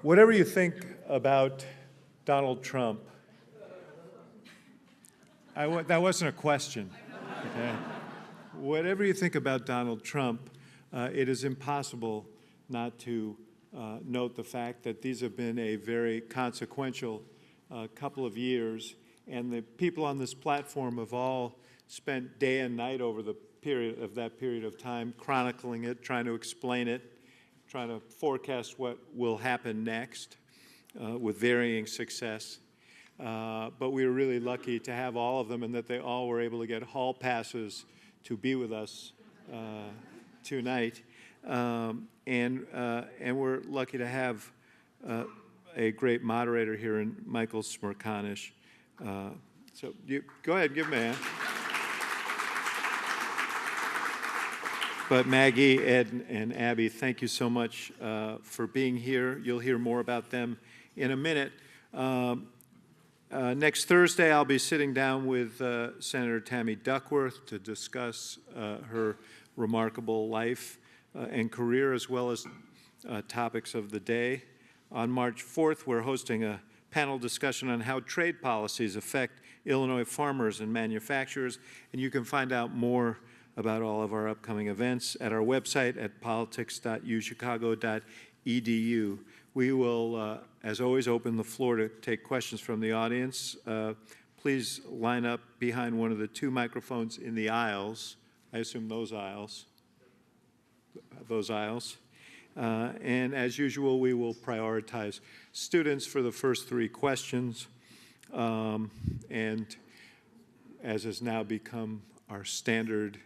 Whatever you think about Donald Trump, that wasn't a question. Okay? Whatever you think about Donald Trump, it is impossible not to note the fact that these have been a very consequential couple of years, and the people on this platform have all spent day and night over the period of time chronicling it, trying to explain it, trying to forecast what will happen next with varying success. But we were really lucky to have all of them and that they all were able to get hall passes to be with us tonight. And we're lucky to have a great moderator here in Michael Smerconish. So go ahead, give him a hand. But Maggie, Ed, and Abby, thank you so much for being here. You'll hear more about them in a minute. Next Thursday, I'll be sitting down with Senator Tammy Duckworth to discuss her remarkable life and career, as well as topics of the day. On March 4th, we're hosting a panel discussion on how trade policies affect Illinois farmers and manufacturers, and you can find out more about all of our upcoming events at our website at politics.uchicago.edu. We will, as always, open the floor to take questions from the audience. Please line up behind one of the two microphones in the aisles. I assume those aisles. And as usual, we will prioritize students for the first three questions. And as has now become our standard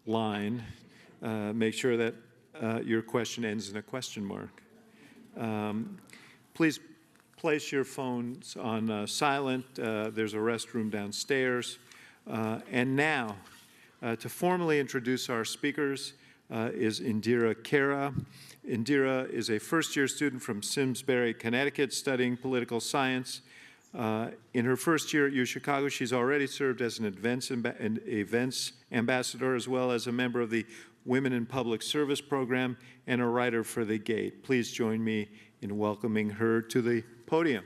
line, make sure that your question ends in a question mark. Please place your phones on silent. There's a restroom downstairs. And now, to formally introduce our speakers is Indira Kara. Indira is a first-year student from Simsbury, Connecticut, studying political science. In her first year at UChicago, she's already served as an events ambassador, as well as a member of the Women in Public Service program and a writer for The Gate. Please join me in welcoming her to the podium.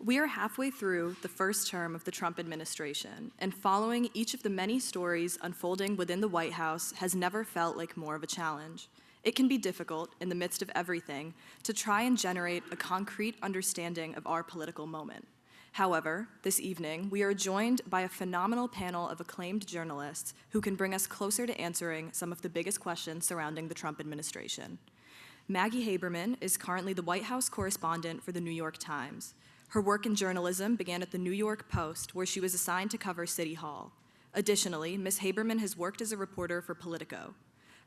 We are halfway through the first term of the Trump administration, and following each of the many stories unfolding within the White House has never felt like more of a challenge. It can be difficult, in the midst of everything, to try and generate a concrete understanding of our political moment. However, this evening, we are joined by a phenomenal panel of acclaimed journalists who can bring us closer to answering some of the biggest questions surrounding the Trump administration. Maggie Haberman is currently the White House correspondent for the New York Times. Her work in journalism began at the New York Post, where she was assigned to cover City Hall. Additionally, Ms. Haberman has worked as a reporter for Politico.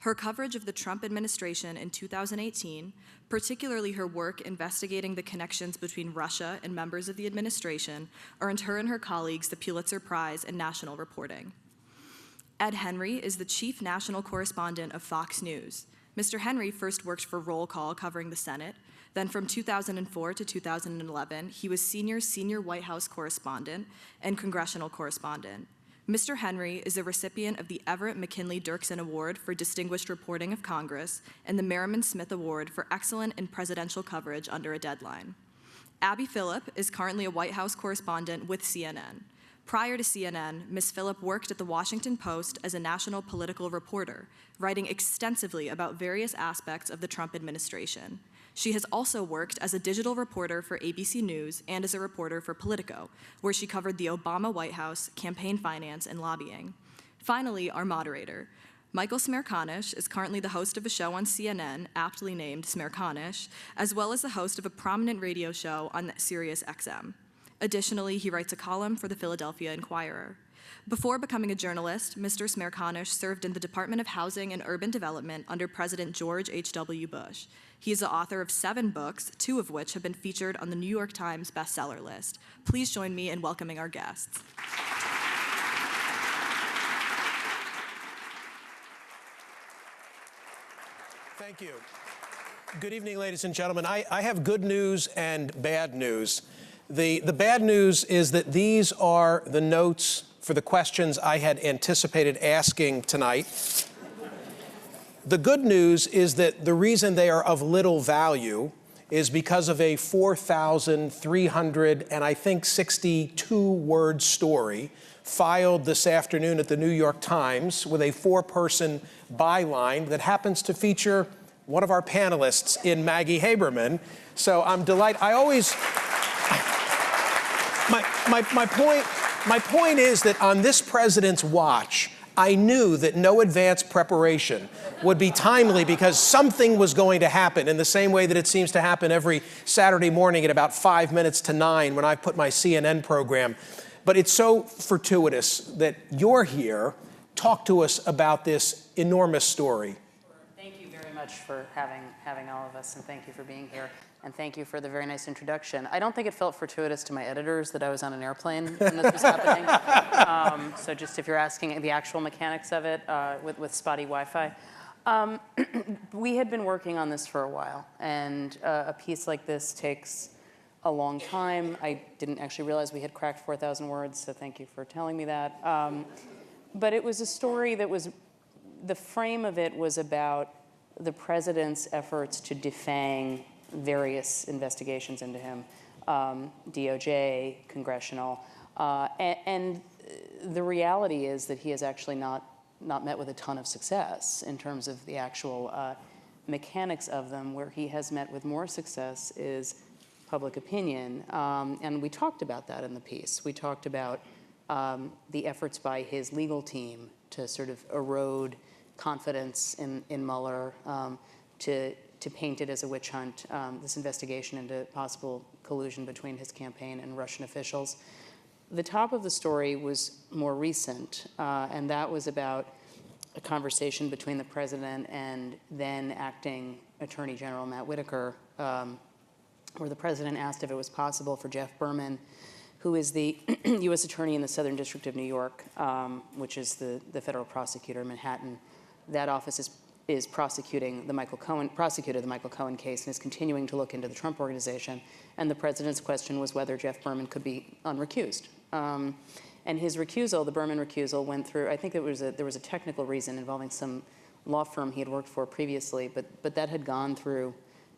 Her coverage of the Trump administration in 2018, particularly her work investigating the connections between Russia and members of the administration, earned her and her colleagues the Pulitzer Prize in national reporting. Ed Henry is the chief national correspondent of Fox News. Mr. Henry first worked for Roll Call covering the Senate. Then from 2004 to 2011, he was senior White House correspondent and congressional correspondent. Mr. Henry is a recipient of the Everett McKinley Dirksen Award for Distinguished Reporting of Congress and the Merriman Smith Award for Excellent in Presidential Coverage Under a Deadline. Abby Phillip is currently a White House correspondent with CNN. Prior to CNN, Ms. Phillip worked at the Washington Post as a national political reporter, writing extensively about various aspects of the Trump administration. She has also worked as a digital reporter for ABC News and as a reporter for Politico, where she covered the Obama White House, campaign finance, and lobbying. Finally, our moderator. Michael Smerconish is currently the host of a show on CNN, aptly named Smerconish, as well as the host of a prominent radio show on SiriusXM. Additionally, he writes a column for the Philadelphia Inquirer. Before becoming a journalist, Mr. Smerconish served in the Department of Housing and Urban Development under President George H.W. Bush. He is the author of 7 books, 2 of which have been featured on the New York Times bestseller list. Please join me in welcoming our guests. Thank you. Good evening, ladies and gentlemen. I have good news and bad news. The bad news is that these are the notes for the questions I had anticipated asking tonight. The good news is that the reason they are of little value is because of a 4,300 and I think 62-word story filed this afternoon at the New York Times with a 4-person byline that happens to feature one of our panelists in Maggie Haberman. So I'm delighted. I always, my point is that on this president's watch, I knew that no advanced preparation would be timely because something was going to happen in the same way that it seems to happen every Saturday morning at about 5 minutes to 9 when I put my CNN program. But it's so fortuitous that you're here. Talk to us about this enormous story. Thank you very much for having all of us, and thank you for being here. And thank you for the very nice introduction. I don't think it felt fortuitous to my editors that I was on an airplane when this was happening. So just if you're asking the actual mechanics of it with spotty Wi-Fi. We had been working on this for a while, and a piece like this takes a long time. I didn't actually realize we had cracked 4,000 words, so thank you for telling me that. But it was a story that was, the frame of it was about the president's efforts to defang various investigations into him, DOJ, congressional, and the reality is that he has actually not met with a ton of success in terms of the actual mechanics of them. Where he has met with more success is public opinion, and we talked about that in the piece. We talked about the efforts by his legal team to sort of erode confidence in Mueller, to paint it as a witch hunt, this investigation into possible collusion between his campaign and Russian officials. The top of the story was more recent, and that was about a conversation between the president and then acting Attorney General Matt Whitaker, where the president asked if it was possible for Jeff Berman, who is the U.S. Attorney in the Southern District of New York, which is the federal prosecutor in Manhattan. That office is prosecuted the Michael Cohen case and is continuing to look into the Trump Organization. And the president's question was whether Jeff Berman could be unrecused. And his recusal, the Berman recusal, went through, I think there was a technical reason involving some law firm he had worked for previously, but that had gone through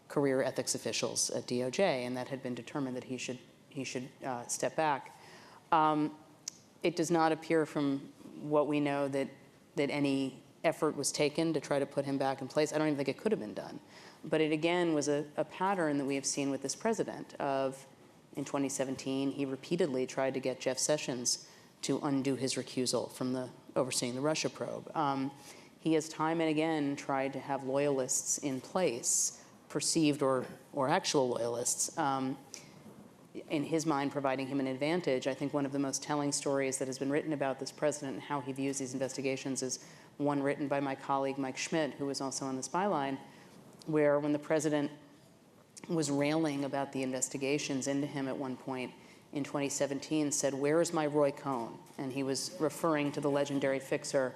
career ethics officials at DOJ, and that had been determined that he should step back. It does not appear from what we know that any effort was taken to try to put him back in place. I don't even think it could have been done. But it again was a pattern that we have seen with this president of, in 2017, he repeatedly tried to get Jeff Sessions to undo his recusal from overseeing the Russia probe. He has time and again tried to have loyalists in place, perceived or actual loyalists, in his mind providing him an advantage. I think one of the most telling stories that has been written about this president and how he views these investigations is one written by my colleague Mike Schmidt, who was also on this byline, where when the president was railing about the investigations into him at one point in 2017, said, "Where is my Roy Cohn?" And he was referring to the legendary fixer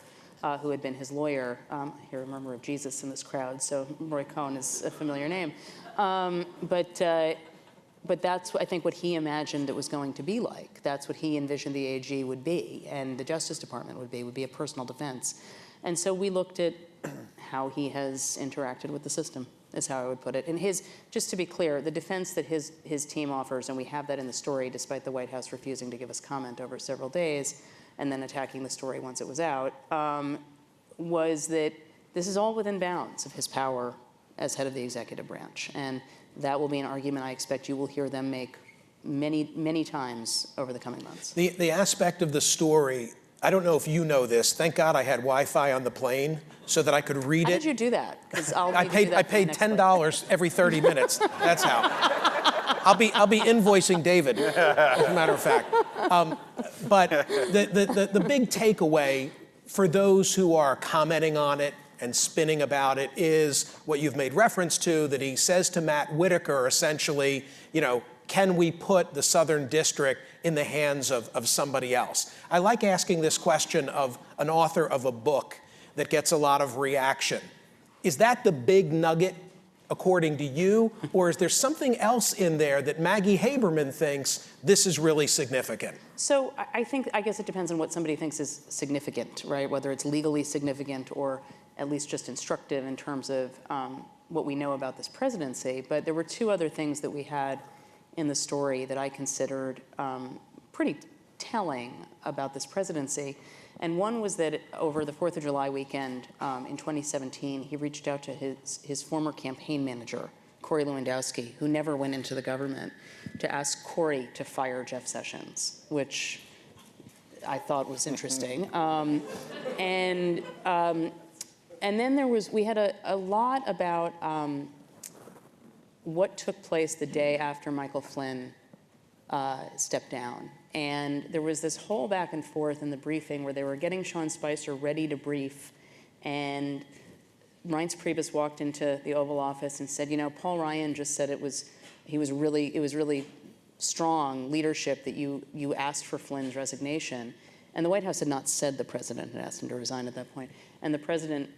who had been his lawyer. I hear a murmur of Jesus in this crowd, so Roy Cohn is a familiar name. But that's, I think, what he imagined it was going to be like. That's what he envisioned the AG would be, and the Justice Department would be a personal defense. And so we looked at how he has interacted with the system, is how I would put it. And just to be clear, the defense that his team offers, and we have that in the story despite the White House refusing to give us comment over several days and then attacking the story once it was out, was that this is all within bounds of his power as head of the executive branch. And that will be an argument I expect you will hear them make many, many times over the coming months. The aspect of the story, I don't know if you know this. Thank God I had Wi-Fi on the plane so that I could read it. How did you do that? Because I paid $10 every 30 minutes. That's how. I'll be invoicing David, as a matter of fact. But the big takeaway for those who are commenting on it and spinning about it is what you've made reference to, that he says to Matt Whitaker, essentially, can we put the Southern District in the hands of somebody else? I like asking this question of an author of a book that gets a lot of reaction. Is that the big nugget according to you? Or is there something else in there that Maggie Haberman thinks this is really significant? So I guess it depends on what somebody thinks is significant, right? Whether it's legally significant or at least just instructive in terms of what we know about this presidency. But there were two other things that we had in the story that I considered pretty telling about this presidency. And one was that over the 4th of July weekend in 2017, he reached out to his former campaign manager, Corey Lewandowski, who never went into the government, to ask Corey to fire Jeff Sessions, which I thought was interesting. And then we had a lot about what took place the day after Michael Flynn stepped down. And there was this whole back and forth in the briefing where they were getting Sean Spicer ready to brief, and Reince Priebus walked into the Oval Office and said, Paul Ryan just said it was really strong leadership that you asked for Flynn's resignation. And the White House had not said the president had asked him to resign at that point. And the president,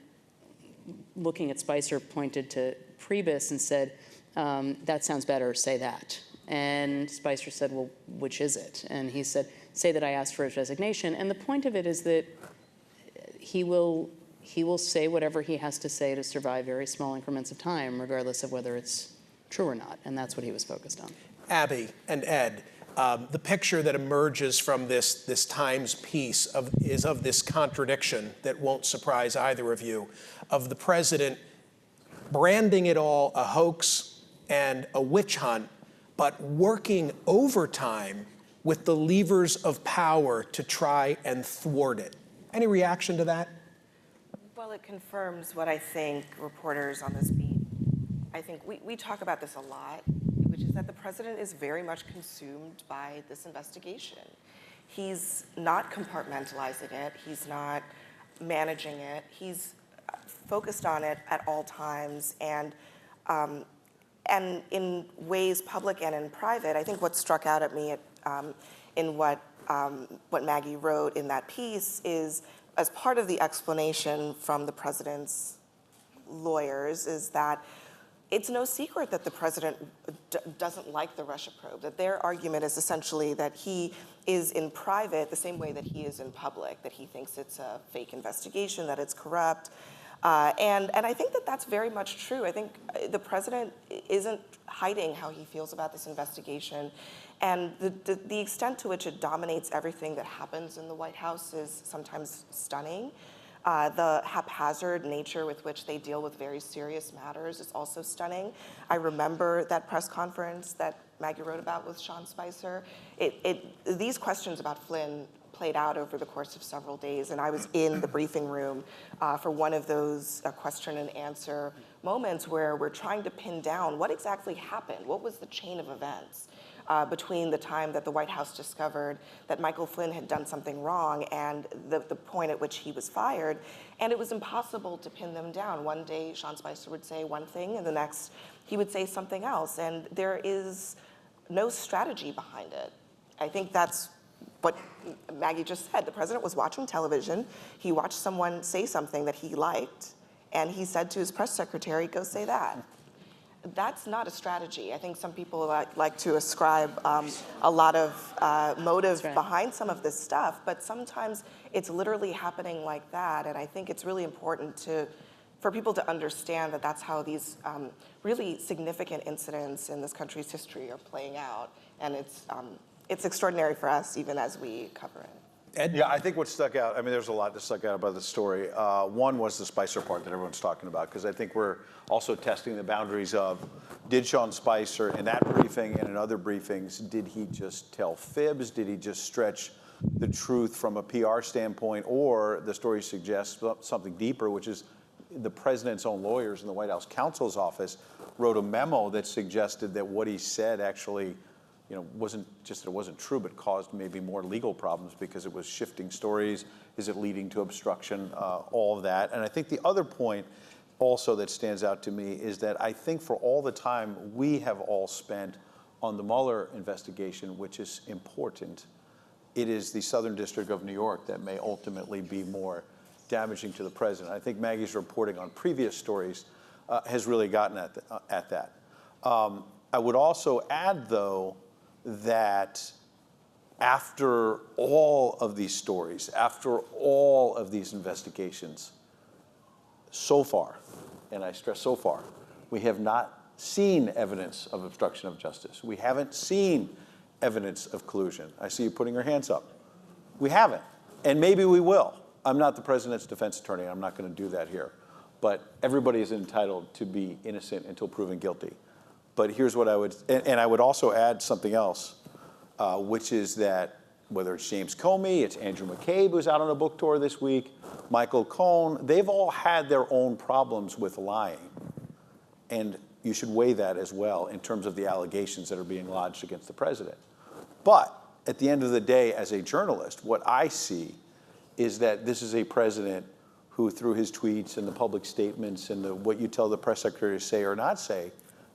looking at Spicer, pointed to Priebus and said, that sounds better, say that. And Spicer said, well, which is it? And he said, say that I asked for his resignation. And the point of it is that he will say whatever he has to say to survive very small increments of time, regardless of whether it's true or not. And that's what he was focused on. Abby and Ed, the picture that emerges from this Times piece is of this contradiction that won't surprise either of you, of the president branding it all a hoax and a witch hunt, but working overtime with the levers of power to try and thwart it. Any reaction to that? Well, it confirms what I think reporters on this beat, I think we talk about this a lot, which is that the president is very much consumed by this investigation. He's not compartmentalizing it. He's not managing it. He's focused on it at all times. And in ways, public and in private, I think what struck out at me in what Maggie wrote in that piece is, as part of the explanation from the president's lawyers, is that it's no secret that the president doesn't like the Russia probe, that their argument is essentially that he is in private the same way that he is in public, that he thinks it's a fake investigation, that it's corrupt. And I think that that's very much true. I think the president isn't hiding how he feels about this investigation. And the extent to which it dominates everything that happens in the White House is sometimes stunning. The haphazard nature with which they deal with very serious matters is also stunning. I remember that press conference that Maggie wrote about with Sean Spicer. These questions about Flynn played out over the course of several days, and I was in the briefing room for one of those question and answer moments where we're trying to pin down what exactly happened, what was the chain of events between the time that the White House discovered that Michael Flynn had done something wrong and the point at which he was fired, and it was impossible to pin them down. One day, Sean Spicer would say one thing, and the next, he would say something else, and there is no strategy behind it. I think that's what Maggie just said. The president was watching television. He watched someone say something that he liked, and he said to his press secretary, go say that. That's not a strategy. I think some people like to ascribe a lot of motive behind some of this stuff, but sometimes it's literally happening like that, and I think it's really important for people to understand that that's how these really significant incidents in this country's history are playing out, and it's extraordinary for us even as we cover it. Ed? Yeah, I think what stuck out, I mean, there's a lot that stuck out about the story. One was the Spicer part that everyone's talking about, because I think we're also testing the boundaries of, did Sean Spicer in that briefing and in other briefings, did he just tell fibs? Did he just stretch the truth from a PR standpoint? Or the story suggests something deeper, which is the president's own lawyers in the White House counsel's office wrote a memo that suggested that what he said actually wasn't just that it wasn't true, but caused maybe more legal problems because it was shifting stories. Is it leading to obstruction? All of that. And I think the other point also that stands out to me is that I think for all the time we have all spent on the Mueller investigation, which is important, it is the Southern District of New York that may ultimately be more damaging to the president. I think Maggie's reporting on previous stories has really gotten at that. I would also add, though, that after all of these stories, after all of these investigations, so far, and I stress so far, we have not seen evidence of obstruction of justice. We haven't seen evidence of collusion. I see you putting your hands up. We haven't, and maybe we will. I'm not the president's defense attorney. I'm not going to do that here. But everybody is entitled to be innocent until proven guilty. But here's what I would, and I would also add something else, which is that whether it's James Comey, it's Andrew McCabe, who's out on a book tour this week, Michael Cohen, they've all had their own problems with lying. And you should weigh that as well in terms of the allegations that are being lodged against the president. But at the end of the day, as a journalist, what I see is that this is a president who, through his tweets and the public statements and what you tell the press secretary to say or not say,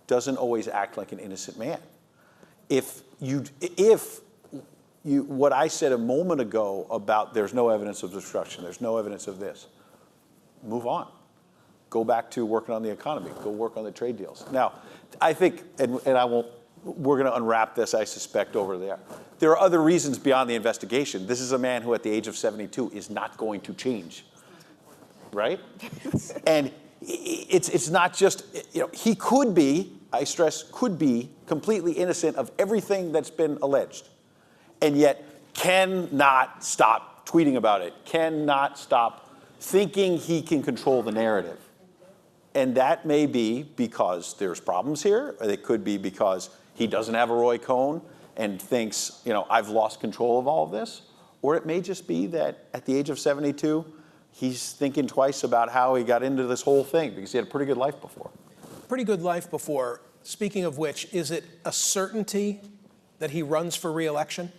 doesn't always act like an innocent man. What I said a moment ago about there's no evidence of obstruction, there's no evidence of this, move on. Go back to working on the economy. Go work on the trade deals. Now, I think, and I won't, we're going to unwrap this, I suspect, over there. There are other reasons beyond the investigation. This is a man who, at the age of 72, is not going to change, right? And it's not just, he could be, I stress, could be completely innocent of everything that's been alleged, and yet cannot stop tweeting about it, cannot stop thinking he can control the narrative. And that may be because there's problems here, or it could be because he doesn't have a Roy Cohn and thinks, I've lost control of all of this. Or it may just be that at the age of 72, he's thinking twice about how he got into this whole thing because he had a pretty good life before. Pretty good life before. Speaking of which, is it a certainty that he runs for re-election?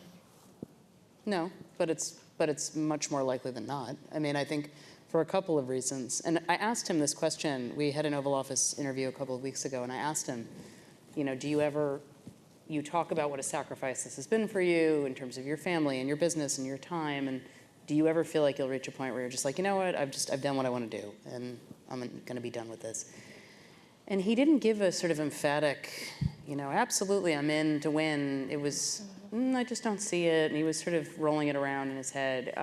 No, but it's much more likely than not. I mean, I think for a couple of reasons. And I asked him this question. We had an Oval Office interview a couple of weeks ago, and I asked him, you talk about what a sacrifice this has been for you in terms of your family and your business and your time, and do you ever feel like you'll reach a point where you're just like, you know what, I've done what I want to do, and I'm going to be done with this? And he didn't give a sort of emphatic, absolutely, I'm in to win. It was, I just don't see it, and he was sort of rolling it around in his head.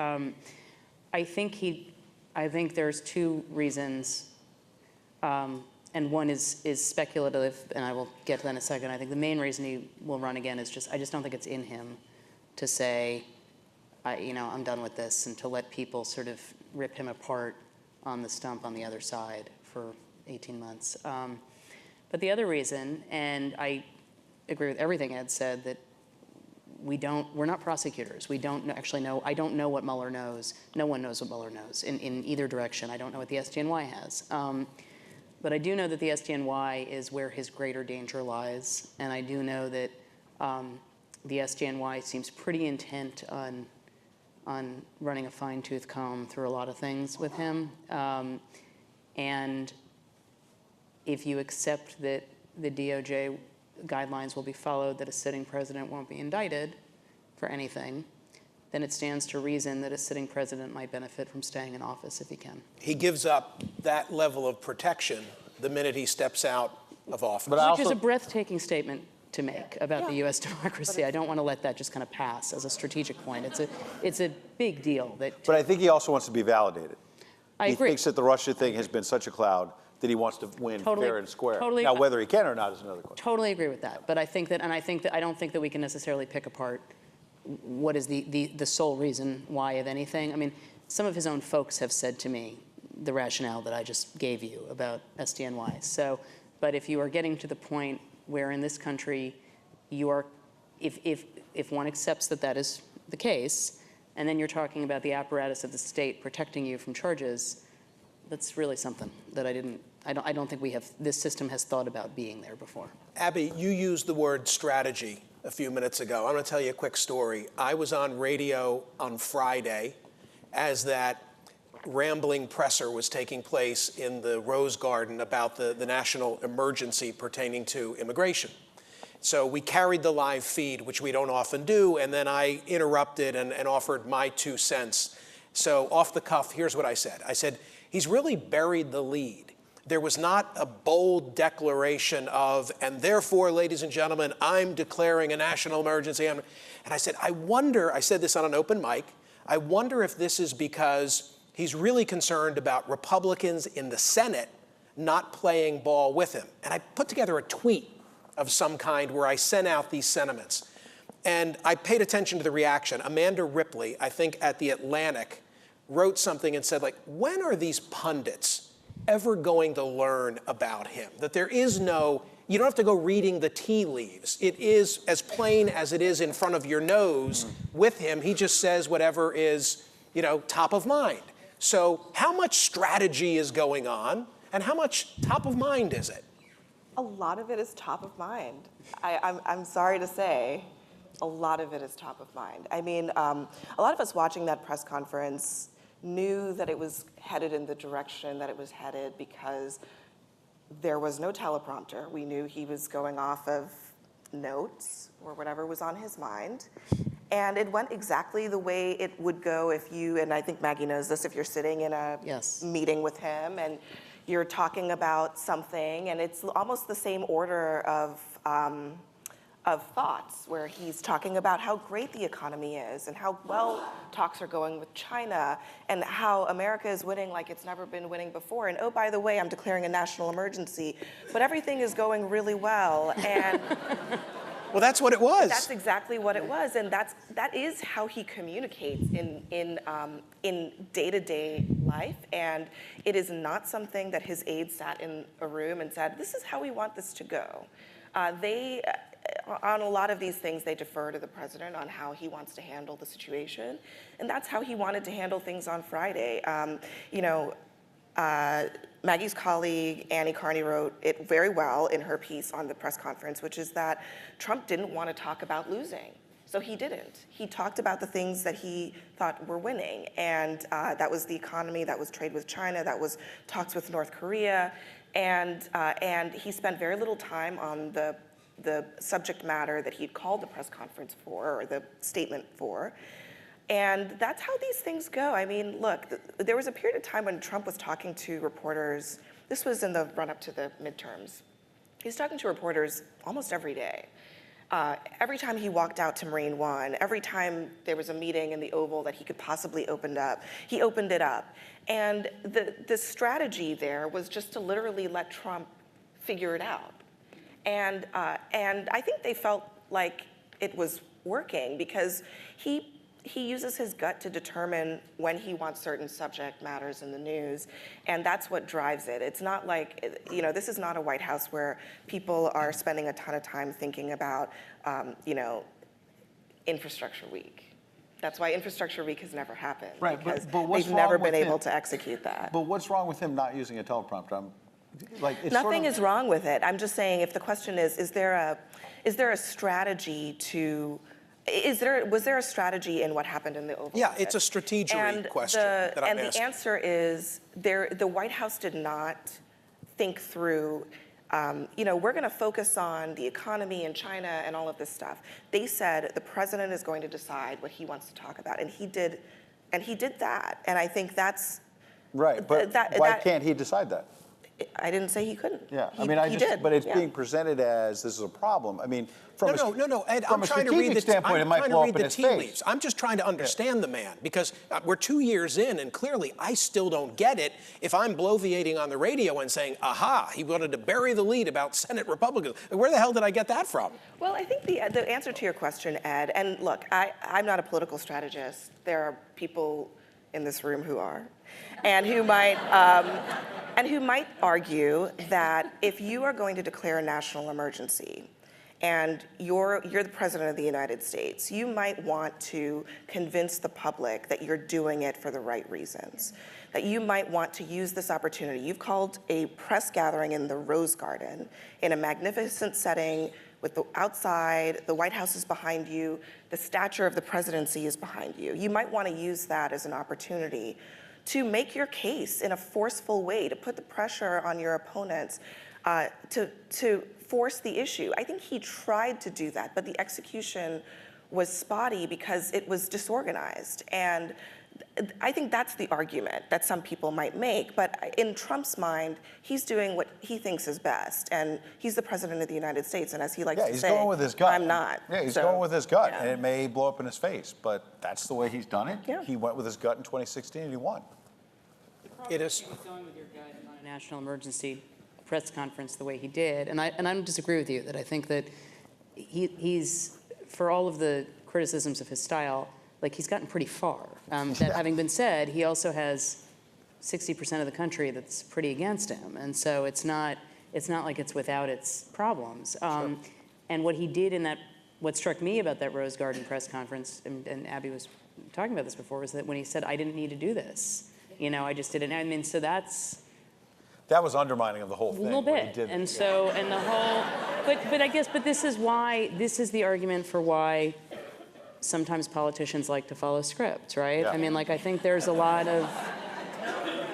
I think there's two reasons, and one is speculative, and I will get to that in a second. I think the main reason he will run again is I just don't think it's in him to say, I'm done with this, and to let people sort of rip him apart on the stump on the other side for 18 months. But the other reason, and I agree with everything Ed said, that we're not prosecutors. We don't actually know. I don't know what Mueller knows. No one knows what Mueller knows in either direction. I don't know what the SDNY has. But I do know that the SDNY is where his greater danger lies. And I do know that the SDNY seems pretty intent on running a fine-tooth comb through a lot of things with him. And if you accept that the DOJ guidelines will be followed, that a sitting president won't be indicted for anything, then it stands to reason that a sitting president might benefit from staying in office if he can. He gives up that level of protection the minute he steps out of office. Which is a breathtaking statement to make about the U.S. democracy. I don't want to let that just kind of pass as a strategic point. It's a big deal. But I think he also wants to be validated. I agree. He thinks that the Russia thing has been such a cloud that he wants to win fair and square. Totally. Now, whether he can or not is another question. Totally agree with that. But I don't think that we can necessarily pick apart what is the sole reason why of anything. I mean, some of his own folks have said to me the rationale that I just gave you about SDNY. So, but if you are getting to the point where in this country you are, if one accepts that that is the case, and then you're talking about the apparatus of the state protecting you from charges, that's really something that I don't think this system has thought about being there before. Abby, you used the word strategy a few minutes ago. I'm going to tell you a quick story. I was on radio on Friday as that rambling presser was taking place in the Rose Garden about the national emergency pertaining to immigration. So we carried the live feed, which we don't often do, and then I interrupted and offered my 2 cents. So off the cuff, here's what I said. I said, he's really buried the lead. there was not a bold declaration of, and therefore, ladies and gentlemen, I'm declaring a national emergency. And I said, I said this on an open mic, I wonder if this is because he's really concerned about Republicans in the Senate not playing ball with him. And I put together a tweet of some kind where I sent out these sentiments. And I paid attention to the reaction. Amanda Ripley, I think at The Atlantic, wrote something and said, like, when are these pundits ever going to learn about him? That there is no, you don't have to go reading the tea leaves. It is as plain as it is in front of your nose with him. He just says whatever is, top of mind. So how much strategy is going on and how much top of mind is it? A lot of it is top of mind. I'm sorry to say, a lot of it is top of mind. I mean, a lot of us watching that press conference knew that it was headed in the direction that it was headed because there was no teleprompter. We knew he was going off of notes or whatever was on his mind. And it went exactly the way it would go if you, and I think Maggie knows this, if you're sitting in a meeting with him and you're talking about something, and it's almost the same order of thoughts, where he's talking about how great the economy is and how well talks are going with China and how America is winning like it's never been winning before. And oh, by the way, I'm declaring a national emergency, but everything is going really well. And well, that's what it was. That's exactly what it was, and that is how he communicates in day-to-day life. And it is not something that his aides sat in a room and said, "This is how we want this to go." On a lot of these things, they defer to the president on how he wants to handle the situation, and that's how he wanted to handle things on Friday. Maggie's colleague, Annie Carney, wrote it very well in her piece on the press conference, which is that Trump didn't want to talk about losing. So he didn't. He talked about the things that he thought were winning, and that was the economy, that was trade with China, that was talks with North Korea, and he spent very little time on the subject matter that he'd called the press conference for, or the statement for. And that's how these things go. I mean, look, there was a period of time when Trump was talking to reporters. This was in the run-up to the midterms. He was talking to reporters almost every day. Every time he walked out to Marine One, every time there was a meeting in the Oval that he could possibly open up, he opened it up. And the strategy there was just to literally let Trump figure it out. And I think they felt like it was working because he uses his gut to determine when he wants certain subject matters in the news, and that's what drives it. It's not like, this is not a White House where people are spending a ton of time thinking about, Infrastructure Week. That's why Infrastructure Week has never happened. Right, because but what's they've never wrong with been able him? to execute that. But what's wrong with him not using a teleprompter? Nothing is wrong with it. I'm just saying, if the question is there a strategy to, was there a strategy in what happened in the Oval Yeah, Office? it's a strategery question that I'm asking. And the answer is, the White House did not think through, we're going to focus on the economy and China and all of this stuff. They said the president is going to decide what he wants to talk about, and he did that. And I think that's right. But why can't he decide that? I didn't say he couldn't. Yeah, He did. But it's being presented as this is a problem. I mean, No, Ed, I'm trying to read the tea leaves. I'm just trying to understand the man, because we're 2 years in, and clearly I still don't get it if I'm bloviating on the radio and saying, aha, he wanted to bury the lead about Senate Republicans. Where the hell did I get that from? Well, I think the answer to your question, Ed, and look, I'm not a political strategist. There are people in this room who are, and who might argue that if you are going to declare a national emergency and you're the president of the United States, you might want to convince the public that you're doing it for the right reasons, that you might want to use this opportunity. You've called a press gathering in the Rose Garden in a magnificent setting with the outside, the White House is behind you, the stature of the presidency is behind you. You might want to use that as an opportunity to make your case in a forceful way, to put the pressure on your opponents, to force the issue. I think he tried to do that, but the execution was spotty because it was disorganized. And I think that's the argument that some people might make, but in Trump's mind, he's doing what he thinks is best, and he's the president of the United States, and as he likes to he's say, going with his gut. I'm not. Yeah, he's So, going with his gut, yeah. and it may blow up in his face, but that's the way he's done it. Yeah. He went with his gut in 2016 and he won. It is. Going with your gut on a national emergency press conference the way he did, and I don't disagree with you that I think that he's, for all of the criticisms of his style, like he's gotten pretty far. That having been said, he also has 60% of the country that's pretty against him, and so it's not like it's without its problems. And what he did in that, what struck me about that Rose Garden press conference, and Abby was talking about this before, was that when he said, "I didn't need to do this," I just didn't. I mean, so that was undermining of the whole thing. a little when he bit, did and it. so and the whole, but I guess, this is the argument for why sometimes politicians like to follow scripts, right? Yeah. I mean, like, I think there's a lot of,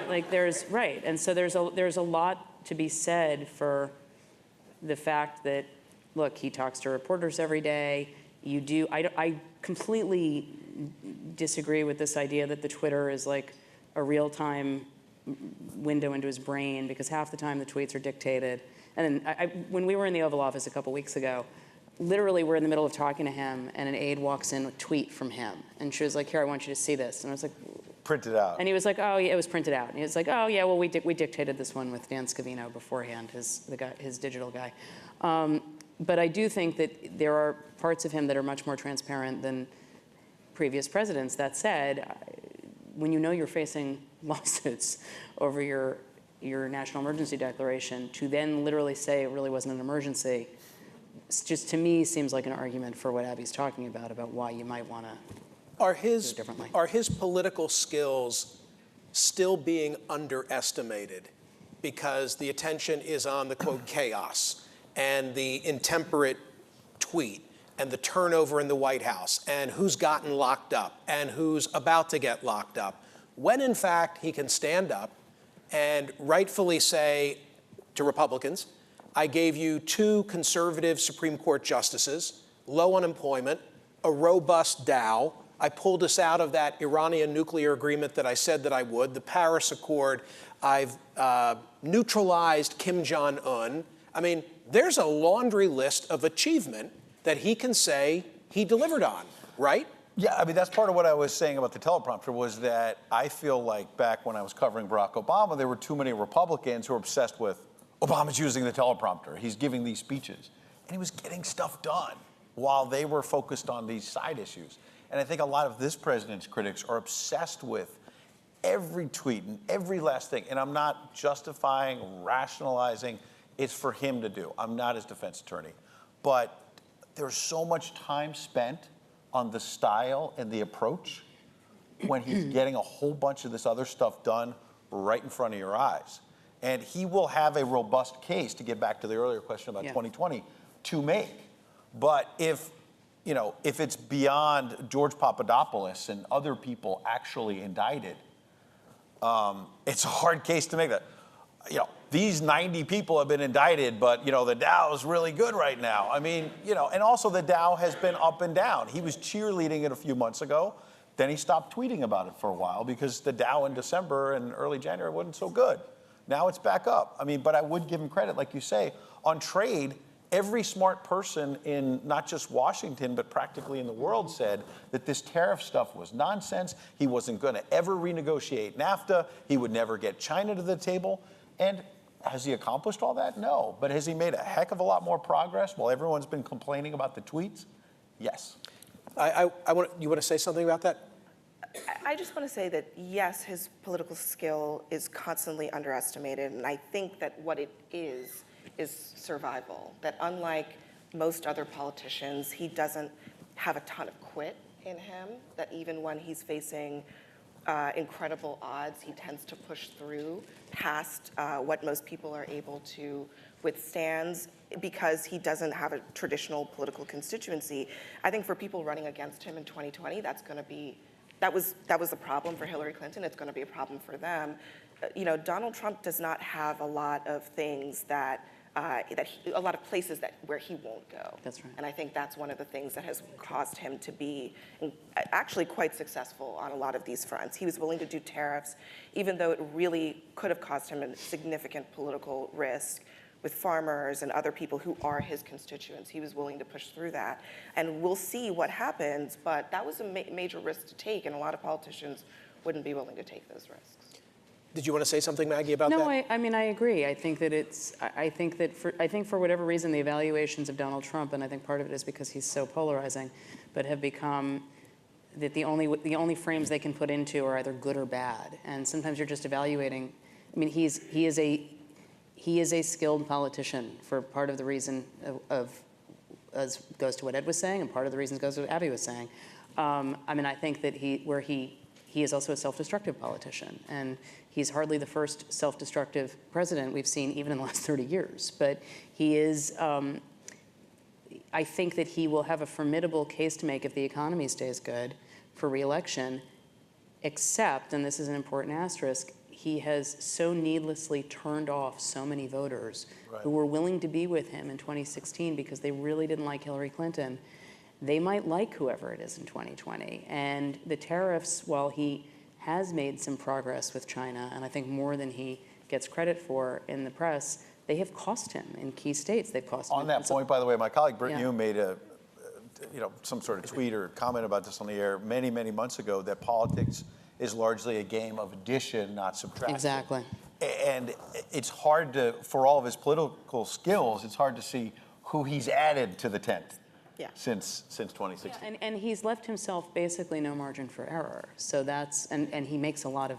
like, right, and so there's a lot to be said for the fact that, look, he talks to reporters every day. I completely disagree with this idea that the Twitter is like a real-time window into his brain, because half the time the tweets are dictated. And then when we were in the Oval Office a couple weeks ago, literally we're in the middle of talking to him, and an aide walks in with a tweet from him, and she was like, "Here, I want you to see this." And I was like, Print it out. and he was like, "Oh yeah, it was printed out." And he was like, "Oh yeah, well we dictated this one with Dan Scavino beforehand, his digital guy." But I do think that there are parts of him that are much more transparent than previous presidents. That said, when you know you're facing lawsuits over your national emergency declaration, to then literally say it really wasn't an emergency, just to me seems like an argument for what Abby's talking about why you might want to. Are his differently. are his political skills still being underestimated because the attention is on the quote chaos and the intemperate tweet and the turnover in the White House and who's gotten locked up and who's about to get locked up, when in fact he can stand up and rightfully say to Republicans, I gave you 2 conservative Supreme Court justices, low unemployment, a robust Dow. I pulled us out of that Iranian nuclear agreement that I said that I would, the Paris Accord. I've neutralized Kim Jong-un. I mean, there's a laundry list of achievement that he can say he delivered on, right? Yeah, I mean, that's part of what I was saying about the teleprompter, was that I feel like back when I was covering Barack Obama, there were too many Republicans who were obsessed with Obama's using the teleprompter. He's giving these speeches. And he was getting stuff done while they were focused on these side issues. And I think a lot of this president's critics are obsessed with every tweet and every last thing. And I'm not justifying, rationalizing. It's for him to do. I'm not his defense attorney. But there's so much time spent on the style and the approach when he's getting a whole bunch of this other stuff done right in front of your eyes. And he will have a robust case, to get back to the earlier question about 2020, to make. But if it's beyond George Papadopoulos and other people actually indicted, it's a hard case to make that. These 90 people have been indicted, but, the Dow is really good right now. I mean, and also the Dow has been up and down. He was cheerleading it a few months ago. Then he stopped tweeting about it for a while because the Dow in December and early January wasn't so good. Now it's back up. I mean, but I would give him credit, like you say, on trade. Every smart person in not just Washington, but practically in the world said that this tariff stuff was nonsense. He wasn't going to ever renegotiate NAFTA. He would never get China to the table. And has he accomplished all that? No. But has he made a heck of a lot more progress while everyone's been complaining about the tweets? Yes. You want to say something about that? I just want to say that, yes, his political skill is constantly underestimated, and I think that what it is survival. That unlike most other politicians, he doesn't have a ton of quit in him, that even when he's facing incredible odds, he tends to push through past what most people are able to withstand, because he doesn't have a traditional political constituency. I think for people running against him in 2020, that was a problem for Hillary Clinton. It's going to be a problem for them. Donald Trump does not have a lot of things that a lot of places where he won't go. That's right. And I think that's one of the things that has caused him to be actually quite successful on a lot of these fronts. He was willing to do tariffs, even though it really could have caused him a significant political risk with farmers and other people who are his constituents. He was willing to push through that. And we'll see what happens, but that was a major risk to take, and a lot of politicians wouldn't be willing to take those risks. Did you want to say something, Maggie, about that? No, I mean, I agree. I think that for whatever reason, the evaluations of Donald Trump, and I think part of it is because he's so polarizing, but have become that the only frames they can put into are either good or bad. And sometimes you're just evaluating. I mean, he is a skilled politician for part of the reason as goes to what Ed was saying, and part of the reason goes to what Abby was saying. I mean, I think that he is also a self-destructive politician, and he's hardly the first self-destructive president we've seen even in the last 30 years. But he is, I think that he will have a formidable case to make if the economy stays good for re-election, except, and this is an important asterisk, he has so needlessly turned off so many voters who were willing to be with him in 2016 because they really didn't like Hillary Clinton. They might like whoever it is in 2020. And the tariffs, while he has made some progress with China, and I think more than he gets credit for in the press, they have cost him in key states. They've cost him. On that point, by the way, my colleague Britt Yeah. Hume made some sort of tweet or comment about this on the air many, many months ago, that politics is largely a game of addition, not subtraction. Exactly. And it's hard to, for all of his political skills, it's hard to see who he's added to the tent. Yeah. Since 2016. Yeah, and he's left himself basically no margin for error. So that's, and he makes a lot of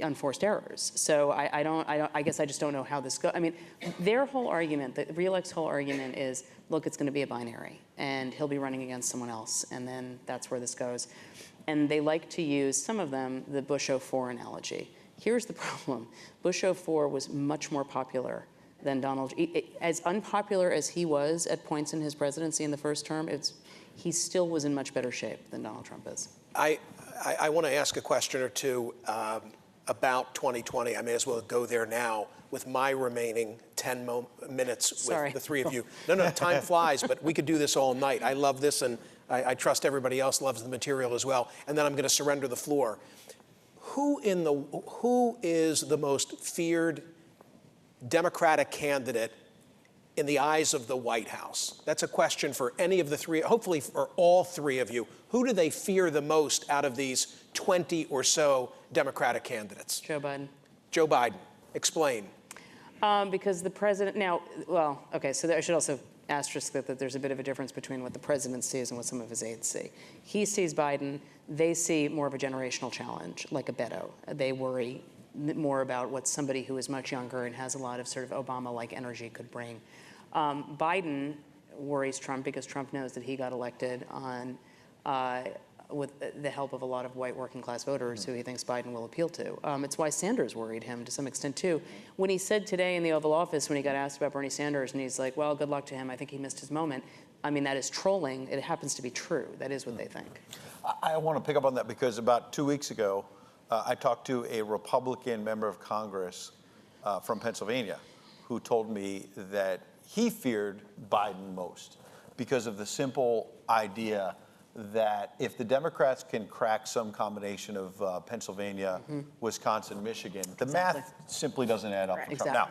unforced errors. So I guess I just don't know how this goes. I mean, their whole argument, the Reelect's whole argument is, look, it's going to be a binary, and he'll be running against someone else, and then that's where this goes. And they like to use, some of them, the Bush 04 analogy. Here's the problem. Bush 04 was much more popular than Donald. As unpopular as he was at points in his presidency in the first term, he still was in much better shape than Donald Trump is. I want to ask a question or two about 2020. I may as well go there now with my remaining 10 minutes with the three of you. No, time flies, but we could do this all night. I love this, and I trust everybody else loves the material as well. And then I'm going to surrender the floor. Who is the most feared Democratic candidate in the eyes of the White House? That's a question for any of the three, hopefully for all three of you. Who do they fear the most out of these 20 or so Democratic candidates? Joe Biden. Joe Biden. Explain. Because the president, so I should also asterisk that there's a bit of a difference between what the president sees and what some of his aides see. He sees Biden, they see more of a generational challenge, like a Beto. They worry more about what somebody who is much younger and has a lot of sort of Obama-like energy could bring. Biden worries Trump because Trump knows that he got elected on with the help of a lot of white working class voters who he thinks Biden will appeal to. It's why Sanders worried him to some extent too. When he said today in the Oval Office, when he got asked about Bernie Sanders, and he's like, well, good luck to him, I think he missed his moment. I mean, that is trolling. It happens to be true. That is what they think. I want to pick up on that because about 2 weeks ago, I talked to a Republican member of Congress from Pennsylvania who told me that he feared Biden most because of the simple idea that if the Democrats can crack some combination of Pennsylvania, Wisconsin, Michigan, the math simply doesn't add up for Trump. Now,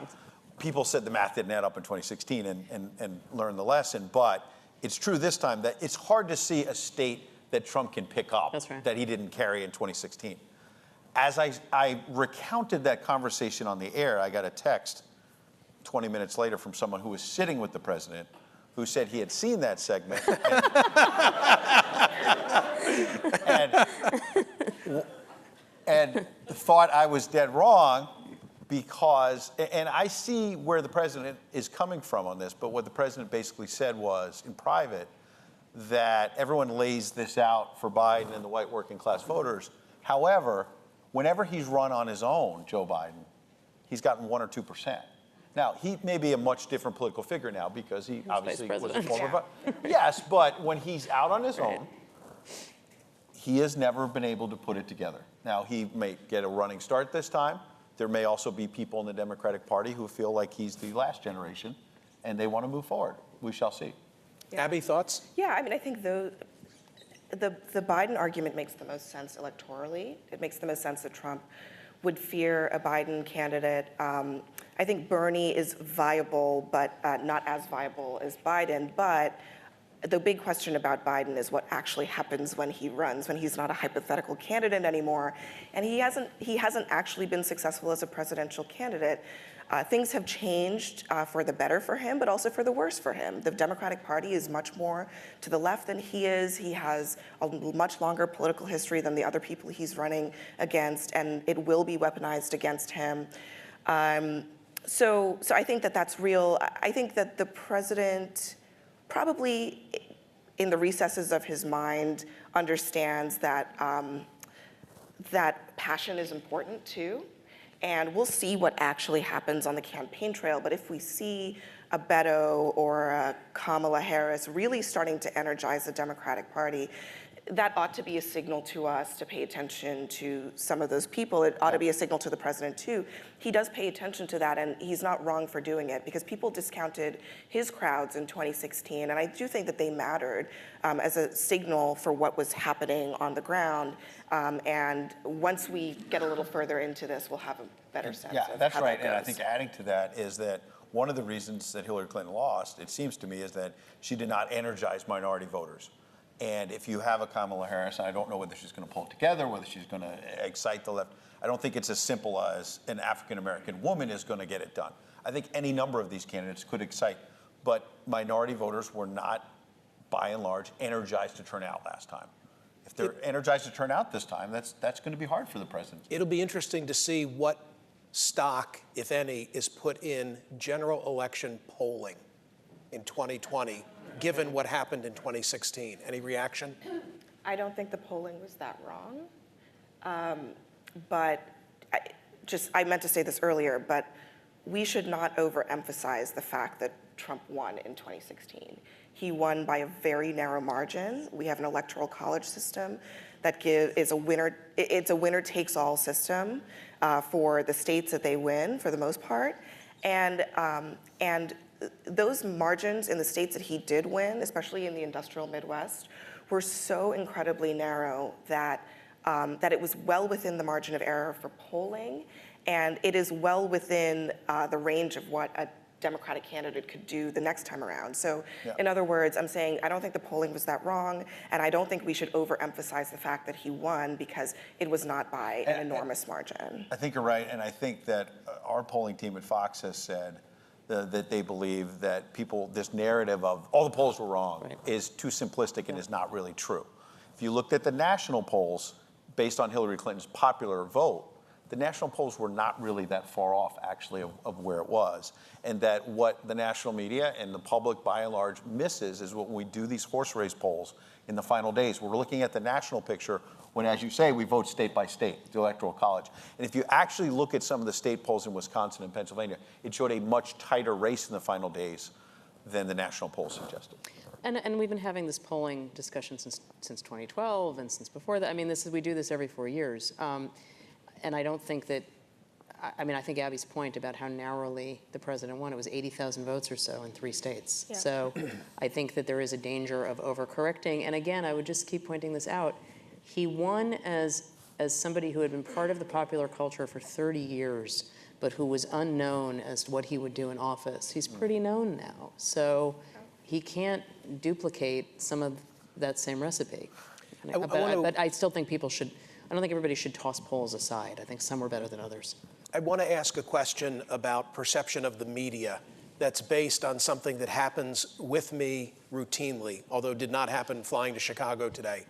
people said the math didn't add up in 2016 and learned the lesson, but it's true this time that it's hard to see a state that Trump can pick up that he didn't carry in 2016. As I recounted that conversation on the air, I got a text 20 minutes later from someone who was sitting with the president who said he had seen that segment and thought I was dead wrong because, and I see where the president is coming from on this, but what the president basically said was, in private, that everyone lays this out for Biden and the white working class voters. However, whenever he's run on his own, Joe Biden, he's gotten 1 or 2%. Now, he may be a much different political figure now because he obviously was a former Yes, but when he's out on his own, he has never been able to put it together. Now, he may get a running start this time. There may also be people in the Democratic Party who feel like he's the last generation, and they want to move forward. We shall see. Abby, thoughts? Yeah, I mean, I think the Biden argument makes the most sense electorally. It makes the most sense that Trump would fear a Biden candidate. I think Bernie is viable, but not as viable as Biden. But the big question about Biden is what actually happens when he runs, when he's not a hypothetical candidate anymore. And he hasn't actually been successful as a presidential candidate. Things have changed for the better for him, but also for the worse for him. The Democratic Party is much more to the left than he is. He has a much longer political history than the other people he's running against, and it will be weaponized against him. So I think that that's real. I think that the president probably, in the recesses of his mind, understands that that passion is important too. And we'll see what actually happens on the campaign trail. But if we see a Beto or a Kamala Harris really starting to energize the Democratic Party, that ought to be a signal to us to pay attention to some of those people. It ought to be a signal to the president too. He does pay attention to that, and he's not wrong for doing it, because people discounted his crowds in 2016, and I do think that they mattered as a signal for what was happening on the ground. And once we get a little further into this, we'll have a better sense Yeah, of that's how right. that And I goes. think adding to that is that one of the reasons that Hillary Clinton lost, it seems to me, is that she did not energize minority voters. And if you have a Kamala Harris, and I don't know whether she's going to pull it together, whether she's going to excite the left, I don't think it's as simple as an African-American woman is going to get it done. I think any number of these candidates could excite, but minority voters were not, by and large, energized to turn out last time. If they're energized to turn out this time, that's going to be hard for the president. It'll be interesting to see what stock, if any, is put in general election polling in 2020, given what happened in 2016. Any reaction? I don't think the polling was that wrong. But I meant to say this earlier, but we should not overemphasize the fact that Trump won in 2016. He won by a very narrow margin. We have an electoral college system that is a winner. It's a winner-takes-all system for the states that they win, for the most part, and those margins in the states that he did win, especially in the industrial Midwest, were so incredibly narrow that that it was well within the margin of error for polling, and it is well within the range of what a Democratic candidate could do the next time around. So in other words, I'm saying I don't think the polling was that wrong, and I don't think we should overemphasize the fact that he won, because it was not by an enormous margin. I think you're right, and I think that our polling team at Fox has said that they believe that this narrative of all the polls were wrong is too simplistic and is not really true. If you looked at the national polls based on Hillary Clinton's popular vote, the national polls were not really that far off, actually, of where it was. And that what the national media and the public, by and large, misses is when we do these horse race polls in the final days. We're looking at the national picture when, as you say, we vote state by state, the Electoral College. And if you actually look at some of the state polls in Wisconsin and Pennsylvania, it showed a much tighter race in the final days than the national polls suggested. And we've been having this polling discussion since 2012 and since before that. I mean, we do this every 4 years. And I don't think that, I mean, I think Abby's point about how narrowly the president won, it was 80,000 votes or so in 3 states. Yeah. So I think that there is a danger of overcorrecting. And again, I would just keep pointing this out. He won as somebody who had been part of the popular culture for 30 years, but who was unknown as to what he would do in office. He's pretty known now. So he can't duplicate some of that same recipe. But I still think people should, I don't think everybody should toss polls aside. I think some are better than others. I want to ask a question about perception of the media that's based on something that happens with me routinely, although did not happen flying to Chicago today,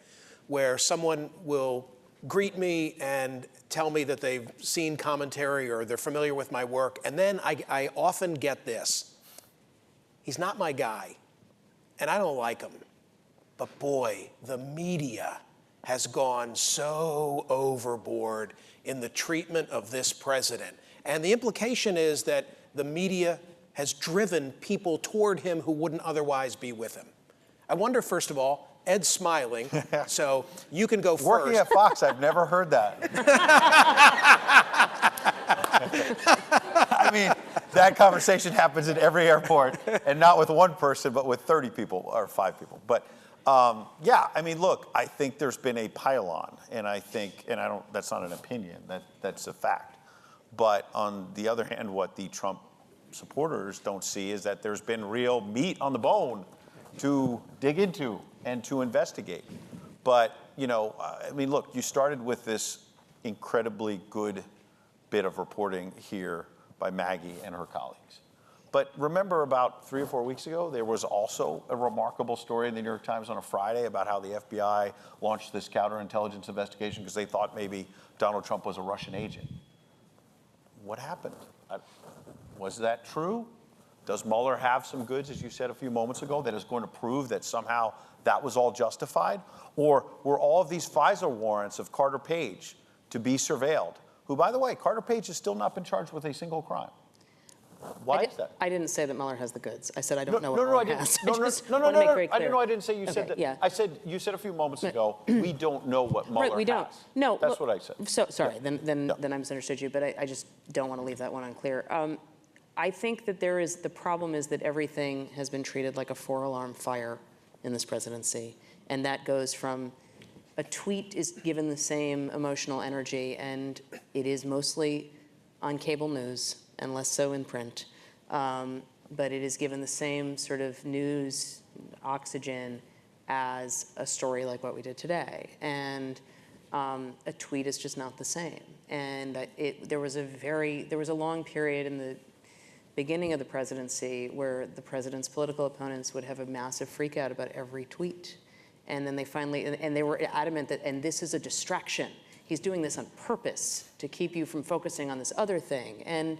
where someone will greet me and tell me that they've seen commentary or they're familiar with my work, and then I often get this: he's not my guy, and I don't like him, but boy, the media has gone so overboard in the treatment of this president. And the implication is that the media has driven people toward him who wouldn't otherwise be with him. I wonder, first of all, Ed's smiling, so you can go first. Working at Fox, I've never heard that. I mean, that conversation happens in every airport, and not with one person, but with 30 people or 5 people. But yeah, I mean, look, I think there's been a pile-on, and I think, and I don't, that's not an opinion, that's a fact. But on the other hand, what the Trump supporters don't see is that there's been real meat on the bone to dig into and to investigate. But, you know, I mean, look, you started with this incredibly good bit of reporting here by Maggie and her colleagues. But remember about 3 or 4 weeks ago, there was also a remarkable story in the New York Times on a Friday about how the FBI launched this counterintelligence investigation because they thought maybe Donald Trump was a Russian agent. What happened? Was that true? Does Mueller have some goods, as you said a few moments ago, that is going to prove that somehow that was all justified? Or were all of these FISA warrants of Carter Page to be surveilled, who, by the way, Carter Page has still not been charged with a single crime? Why is that? I didn't say that Mueller has the goods. I said I don't know what No, Mueller I didn't. has. No, I just no, want to make very I clear. didn't say you said that. Yeah. I said, you said a few moments ago, we don't know what Mueller Right, we don't. has. No, That's look, what I said. So sorry, Yeah. then I misunderstood you, but I just don't want to leave that one unclear. I think that the problem is that everything has been treated like a 4-alarm fire in this presidency, and that goes from a tweet is given the same emotional energy, and it is mostly on cable news and less so in print. But it is given the same sort of news oxygen as a story like what we did today. And a tweet is just not the same. And there was a long period in the beginning of the presidency where the president's political opponents would have a massive freak out about every tweet. And then they were adamant that, and this is a distraction. He's doing this on purpose to keep you from focusing on this other thing. And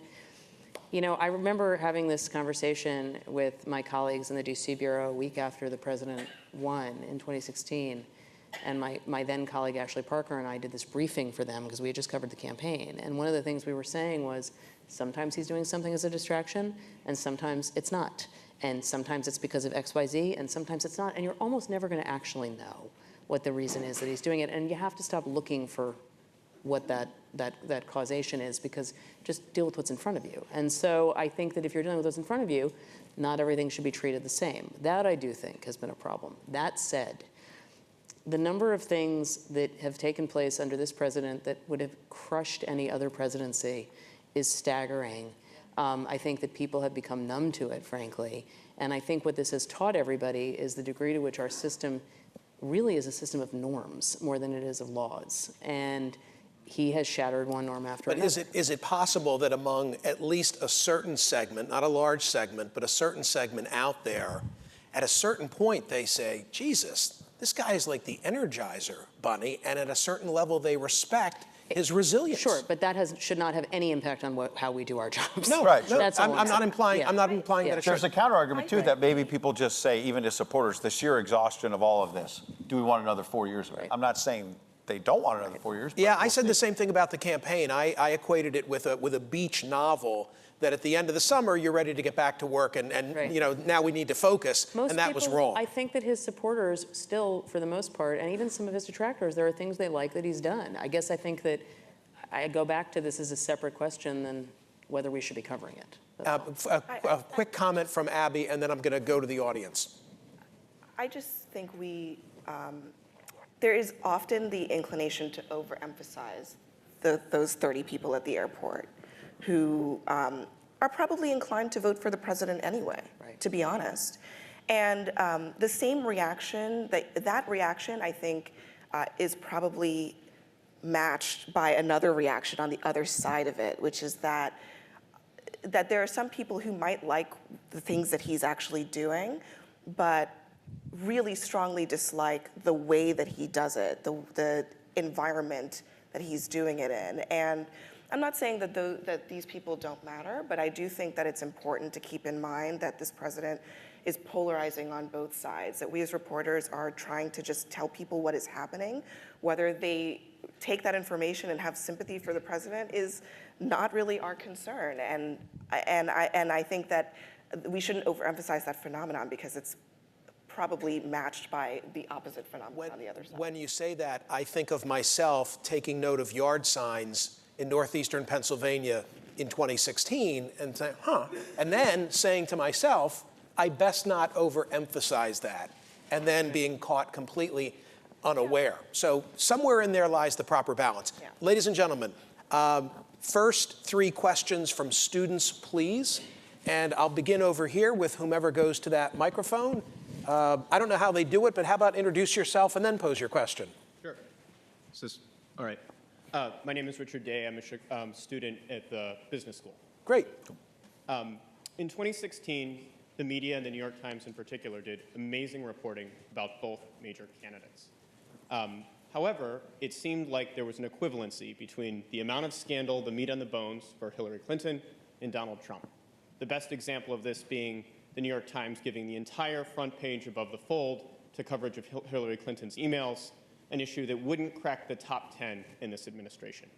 you know, I remember having this conversation with my colleagues in the DC Bureau a week after the president won in 2016. And my then colleague, Ashley Parker, and I did this briefing for them because we had just covered the campaign. And one of the things we were saying was, sometimes he's doing something as a distraction, and sometimes it's not. And sometimes it's because of X, Y, Z, and sometimes it's not. And you're almost never going to actually know what the reason is that he's doing it. And you have to stop looking for what that causation is, because just deal with what's in front of you. And so I think that if you're dealing with what's in front of you, not everything should be treated the same. That I do think has been a problem. That said, the number of things that have taken place under this president that would have crushed any other presidency is staggering. I think that people have become numb to it, frankly. And I think what this has taught everybody is the degree to which our system really is a system of norms more than it is of laws. And he has shattered one norm after another. But is it possible that among at least a certain segment, not a large segment, but a certain segment out there, at a certain point they say, Jesus, this guy is like the Energizer Bunny, and at a certain level they respect his resilience? Sure, but that should not have any impact on how we do our jobs. No, Right, no, That's all I'm not implying. Yeah. I'm not implying Yeah. that it There's should. a counter argument too that maybe people just say, even to supporters, the sheer exhaustion of all of this. Do we want another 4 years of it? Right. I'm not saying they don't want another 4 years. But Yeah, I we'll said see. the same thing about the campaign. I equated it with a beach novel that at the end of the summer you're ready to get back to work and Right. you know, now we need to focus, Most and that was people, wrong. I think that his supporters still, for the most part, and even some of his detractors, there are things they like that he's done. I guess I think that I go back to this as a separate question than whether we should be covering it. That's all. A quick comment from Abby, and then I'm going to go to the audience. I just think there is often the inclination to overemphasize those 30 people at the airport who are probably inclined to vote for the president anyway, Right. to be honest. And the same reaction, that reaction, I think, is probably matched by another reaction on the other side of it, which is that there are some people who might like the things that he's actually doing, but really strongly dislike the way that he does it, the environment that he's doing it in. And I'm not saying that these people don't matter, but I do think that it's important to keep in mind that this president is polarizing on both sides, that we as reporters are trying to just tell people what is happening. Whether they take that information and have sympathy for the president is not really our concern. And I think that we shouldn't overemphasize that phenomenon because it's probably matched by the opposite phenomenon on the other side. When you say that, I think of myself taking note of yard signs in northeastern Pennsylvania in 2016 and saying, and then saying to myself, I best not overemphasize that, and then being caught completely unaware. So somewhere in there lies the proper balance. Yeah. Ladies and gentlemen, first 3 questions from students, please. And I'll begin over here with whomever goes to that microphone. I don't know how they do it, but how about introduce yourself and then pose your question? Sure. All right. My name is Richard Day. I'm a student at the business school. Great. In 2016, the media and the New York Times in particular did amazing reporting about both major candidates. However, it seemed like there was an equivalency between the amount of scandal, the meat on the bones for Hillary Clinton and Donald Trump. The best example of this being the New York Times giving the entire front page above the fold to coverage of Hillary Clinton's emails, an issue that wouldn't crack the top 10 in this administration.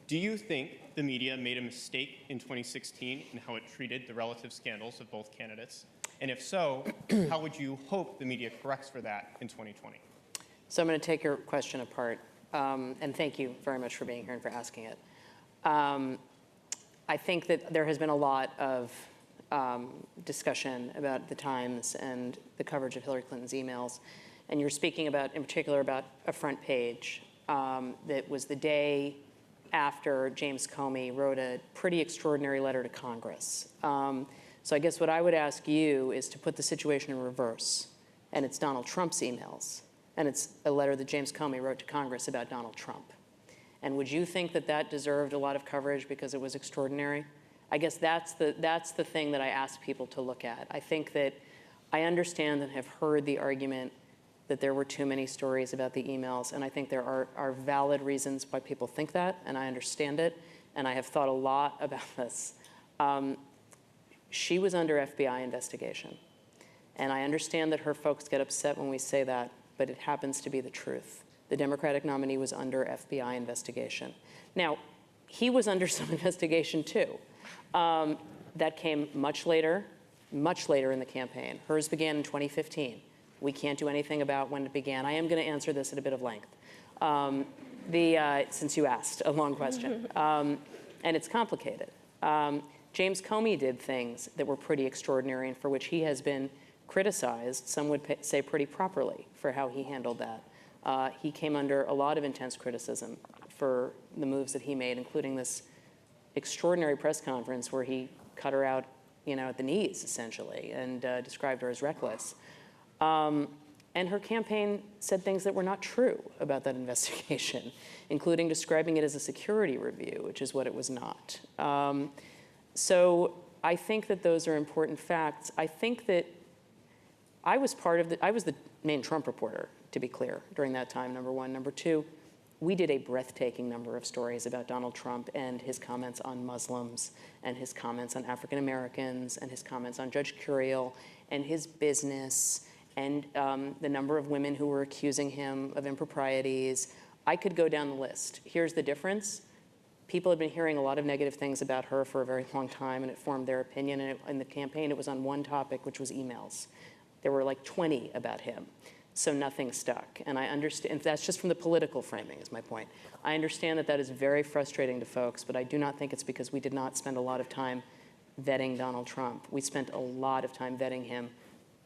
Do you think the media made a mistake in 2016 in how it treated the relative scandals of both candidates? And if so, how would you hope the media corrects for that in 2020? So I'm going to take your question apart, and thank you very much for being here and for asking it. I think that there has been a lot of discussion about the Times and the coverage of Hillary Clinton's emails, and you're speaking about, in particular, about a front page that was the day after James Comey wrote a pretty extraordinary letter to Congress. So I guess what I would ask you is to put the situation in reverse, and it's Donald Trump's emails, and it's a letter that James Comey wrote to Congress about Donald Trump. And would you think that that deserved a lot of coverage because it was extraordinary? I guess that's the thing that I ask people to look at. I think that I understand and have heard the argument that there were too many stories about the emails, and I think there are valid reasons why people think that, and I understand it, and I have thought a lot about this. She was under FBI investigation, and I understand that her folks get upset when we say that, but it happens to be the truth. The Democratic nominee was under FBI investigation. Now, he was under some investigation too. That came much later in the campaign. Hers began in 2015. We can't do anything about when it began. I am going to answer this at a bit of length, since you asked a long question. And it's complicated. James Comey did things that were pretty extraordinary and for which he has been criticized, some would say pretty properly, for how he handled that. He came under a lot of intense criticism for the moves that he made, including this extraordinary press conference where he cut her out, at the knees, essentially, and described her as reckless. And her campaign said things that were not true about that investigation, including describing it as a security review, which is what it was not. So I think that those are important facts. I think that I was the main Trump reporter, to be clear, during that time, number one. Number two, we did a breathtaking number of stories about Donald Trump and his comments on Muslims and his comments on African Americans and his comments on Judge Curiel and his business and the number of women who were accusing him of improprieties. I could go down the list. Here's the difference. People had been hearing a lot of negative things about her for a very long time, and it formed their opinion. And in the campaign, it was on one topic, which was emails. There were like 20 about him. So nothing stuck. And I understand, that's just from the political framing, is my point. I understand that that is very frustrating to folks, but I do not think it's because we did not spend a lot of time vetting Donald Trump. We spent a lot of time vetting him.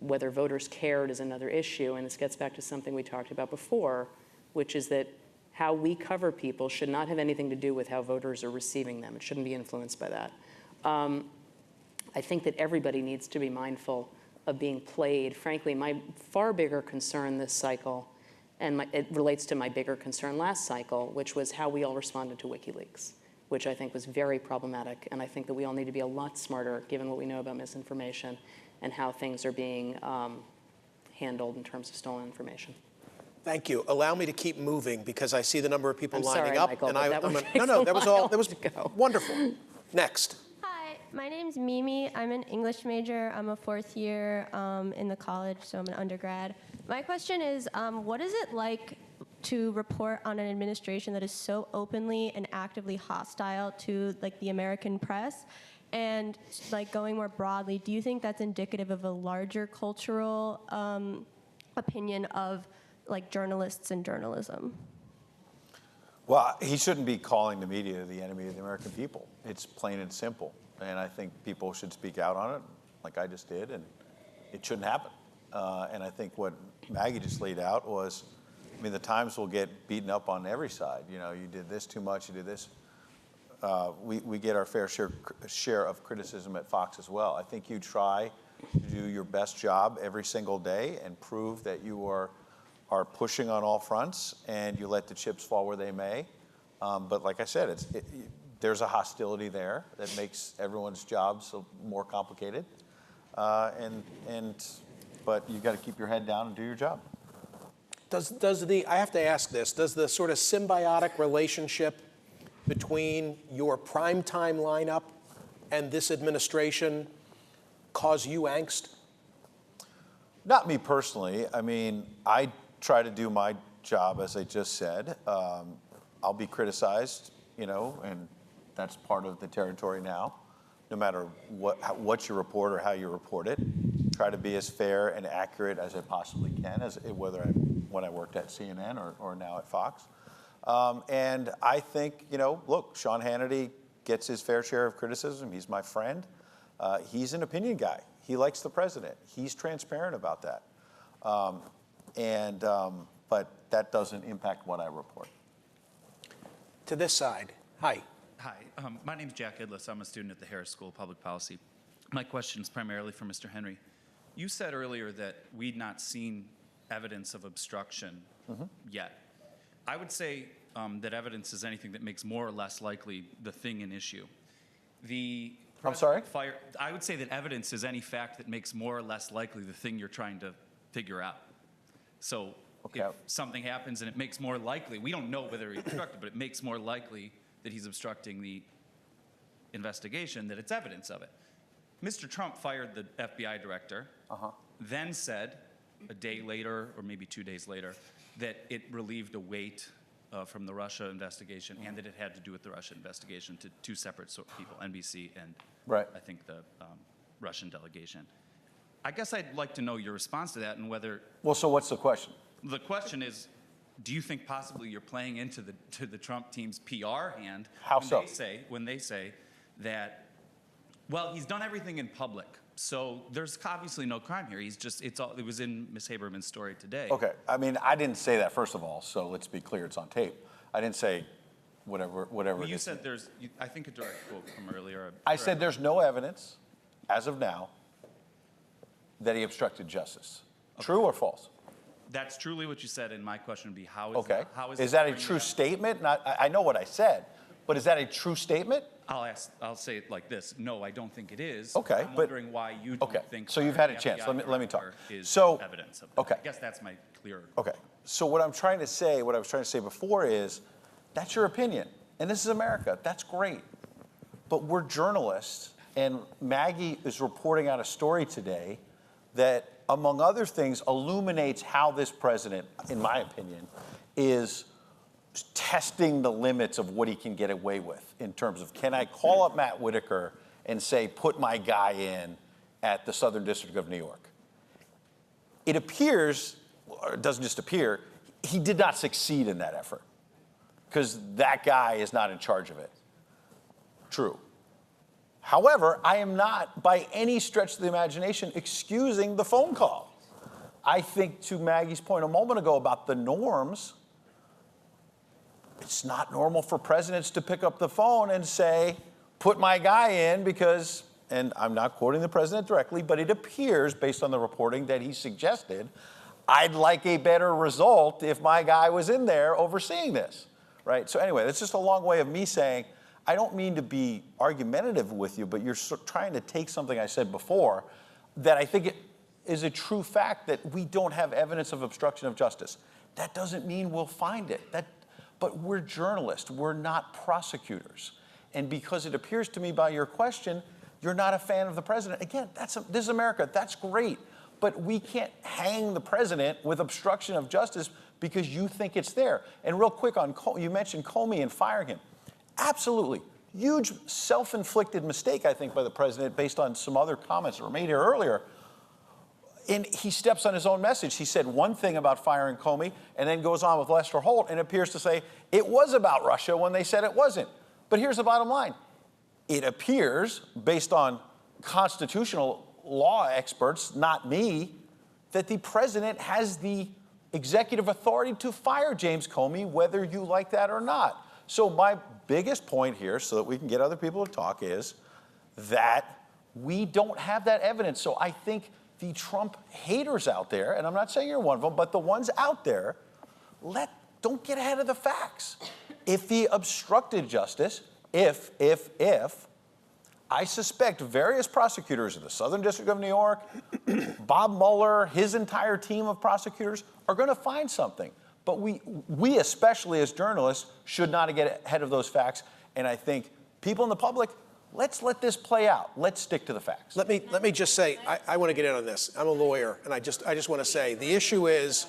Whether voters cared is another issue, and this gets back to something we talked about before, which is that how we cover people should not have anything to do with how voters are receiving them. It shouldn't be influenced by that. I think that everybody needs to be mindful of being played. Frankly, my far bigger concern this cycle, and it relates to my bigger concern last cycle, which was how we all responded to WikiLeaks, which I think was very problematic. And I think that we all need to be a lot smarter, given what we know about misinformation and how things are being handled in terms of stolen information. Thank you. Allow me to keep moving because I see the number of people lining up. Michael, and but that one takes that was all. a That was while to go. wonderful. Next. Hi, my name's Mimi. I'm an English major. I'm a fourth year in the college, so I'm an undergrad. My question is, what is it like to report on an administration that is so openly and actively hostile to the American press? And going more broadly, do you think that's indicative of a larger cultural opinion of journalists and journalism? Well, he shouldn't be calling the media the enemy of the American people. It's plain and simple. And I think people should speak out on it, like I just did, and it shouldn't happen. And I think what Maggie just laid out was, I mean, the Times will get beaten up on every side. You know, you did this too much, you did this. We get our fair share of criticism at Fox as well. I think you try to do your best job every single day and prove that you are pushing on all fronts, and you let the chips fall where they may. But like I said, there's a hostility there that makes everyone's jobs more complicated. But you've got to keep your head down and do your job. I have to ask this, does the sort of symbiotic relationship between your primetime lineup and this administration cause you angst? Not me personally. I mean, I try to do my job, as I just said. I'll be criticized, you know, and that's part of the territory now, no matter what you report or how you report it. Try to be as fair and accurate as I possibly can, when I worked at CNN or now at Fox. And I think, you know, look, Sean Hannity gets his fair share of criticism. He's my friend. He's an opinion guy. He likes the president. He's transparent about that. But that doesn't impact what I report. To this side, hi. Hi, my name's Jack Idlis. I'm a student at the Harris School of Public Policy. My question is primarily for Mr. Henry. You said earlier that we'd not seen evidence of obstruction yet. I would say that evidence is anything that makes more or less likely the thing an issue. I'm sorry? I would say that evidence is any fact that makes more or less likely the thing you're trying to figure out. So if something happens and it makes more likely, we don't know whether he obstructed, but it makes more likely that he's obstructing the investigation, that it's evidence of it. Mr. Trump fired the FBI director, then said a day later, or maybe 2 days later, that it relieved a weight from the Russia investigation and that it had to do with the Russia investigation to two separate people, NBC and I think the Russian delegation. I guess I'd like to know your response to that and whether... Well, so what's the question? The question is, do you think possibly you're playing into the Trump team's PR hand? How so? When they say that, well, he's done everything in public, so there's obviously no crime here. It was in Ms. Haberman's story today. Okay, I mean, I didn't say that, first of all, so let's be clear, it's on tape. I didn't say whatever Well, it you is. said I think a direct quote from earlier. I said there's no evidence, as of now, that he obstructed justice. Okay. True or false? That's truly what you said, and my question would be, how is is that a true statement? I know what I said, but is that a true statement? I'll say it like this. No, I don't think it is. Okay, I'm wondering why you don't think. So you've had a chance. Let me talk. So evidence of that. Okay. I guess that's my clear. Okay. So what I was trying to say before is, that's your opinion, and this is America. That's great, but we're journalists, and Maggie is reporting out a story today that, among other things, illuminates how this president, in my opinion, is testing the limits of what he can get away with in terms of, can I call up Matt Whitaker and say, put my guy in at the Southern District of New York? It appears, or it doesn't just appear, he did not succeed in that effort because that guy is not in charge of it. True. However, I am not, by any stretch of the imagination, excusing the phone call. I think, to Maggie's point a moment ago about the norms, it's not normal for presidents to pick up the phone and say, put my guy in because, and I'm not quoting the president directly, but it appears, based on the reporting that he suggested, I'd like a better result if my guy was in there overseeing this, right? So anyway, that's just a long way of me saying, I don't mean to be argumentative with you, but you're trying to take something I said before that I think it is a true fact that we don't have evidence of obstruction of justice. That doesn't mean we'll find it. But we're journalists. We're not prosecutors. And because it appears to me by your question, you're not a fan of the president. Again, this is America. That's great. But we can't hang the president with obstruction of justice because you think it's there. And real quick, you mentioned Comey and firing him. Absolutely. Huge self-inflicted mistake, I think, by the president based on some other comments that were made here earlier. And he steps on his own message. He said one thing about firing Comey and then goes on with Lester Holt and appears to say it was about Russia when they said it wasn't. But here's the bottom line. It appears, based on constitutional law experts, not me, that the president has the executive authority to fire James Comey, whether you like that or not. So my biggest point here, so that we can get other people to talk, is that we don't have that evidence. So I think the Trump haters out there, and I'm not saying you're one of them, but the ones out there, don't get ahead of the facts. If he obstructed justice, I suspect various prosecutors in the Southern District of New York, Bob Mueller, his entire team of prosecutors are going to find something. But we especially as journalists should not get ahead of those facts. And I think people in the public, let's let this play out. Let's stick to the facts. Let me just say, I want to get in on this. I'm a lawyer, and I just want to say the issue is,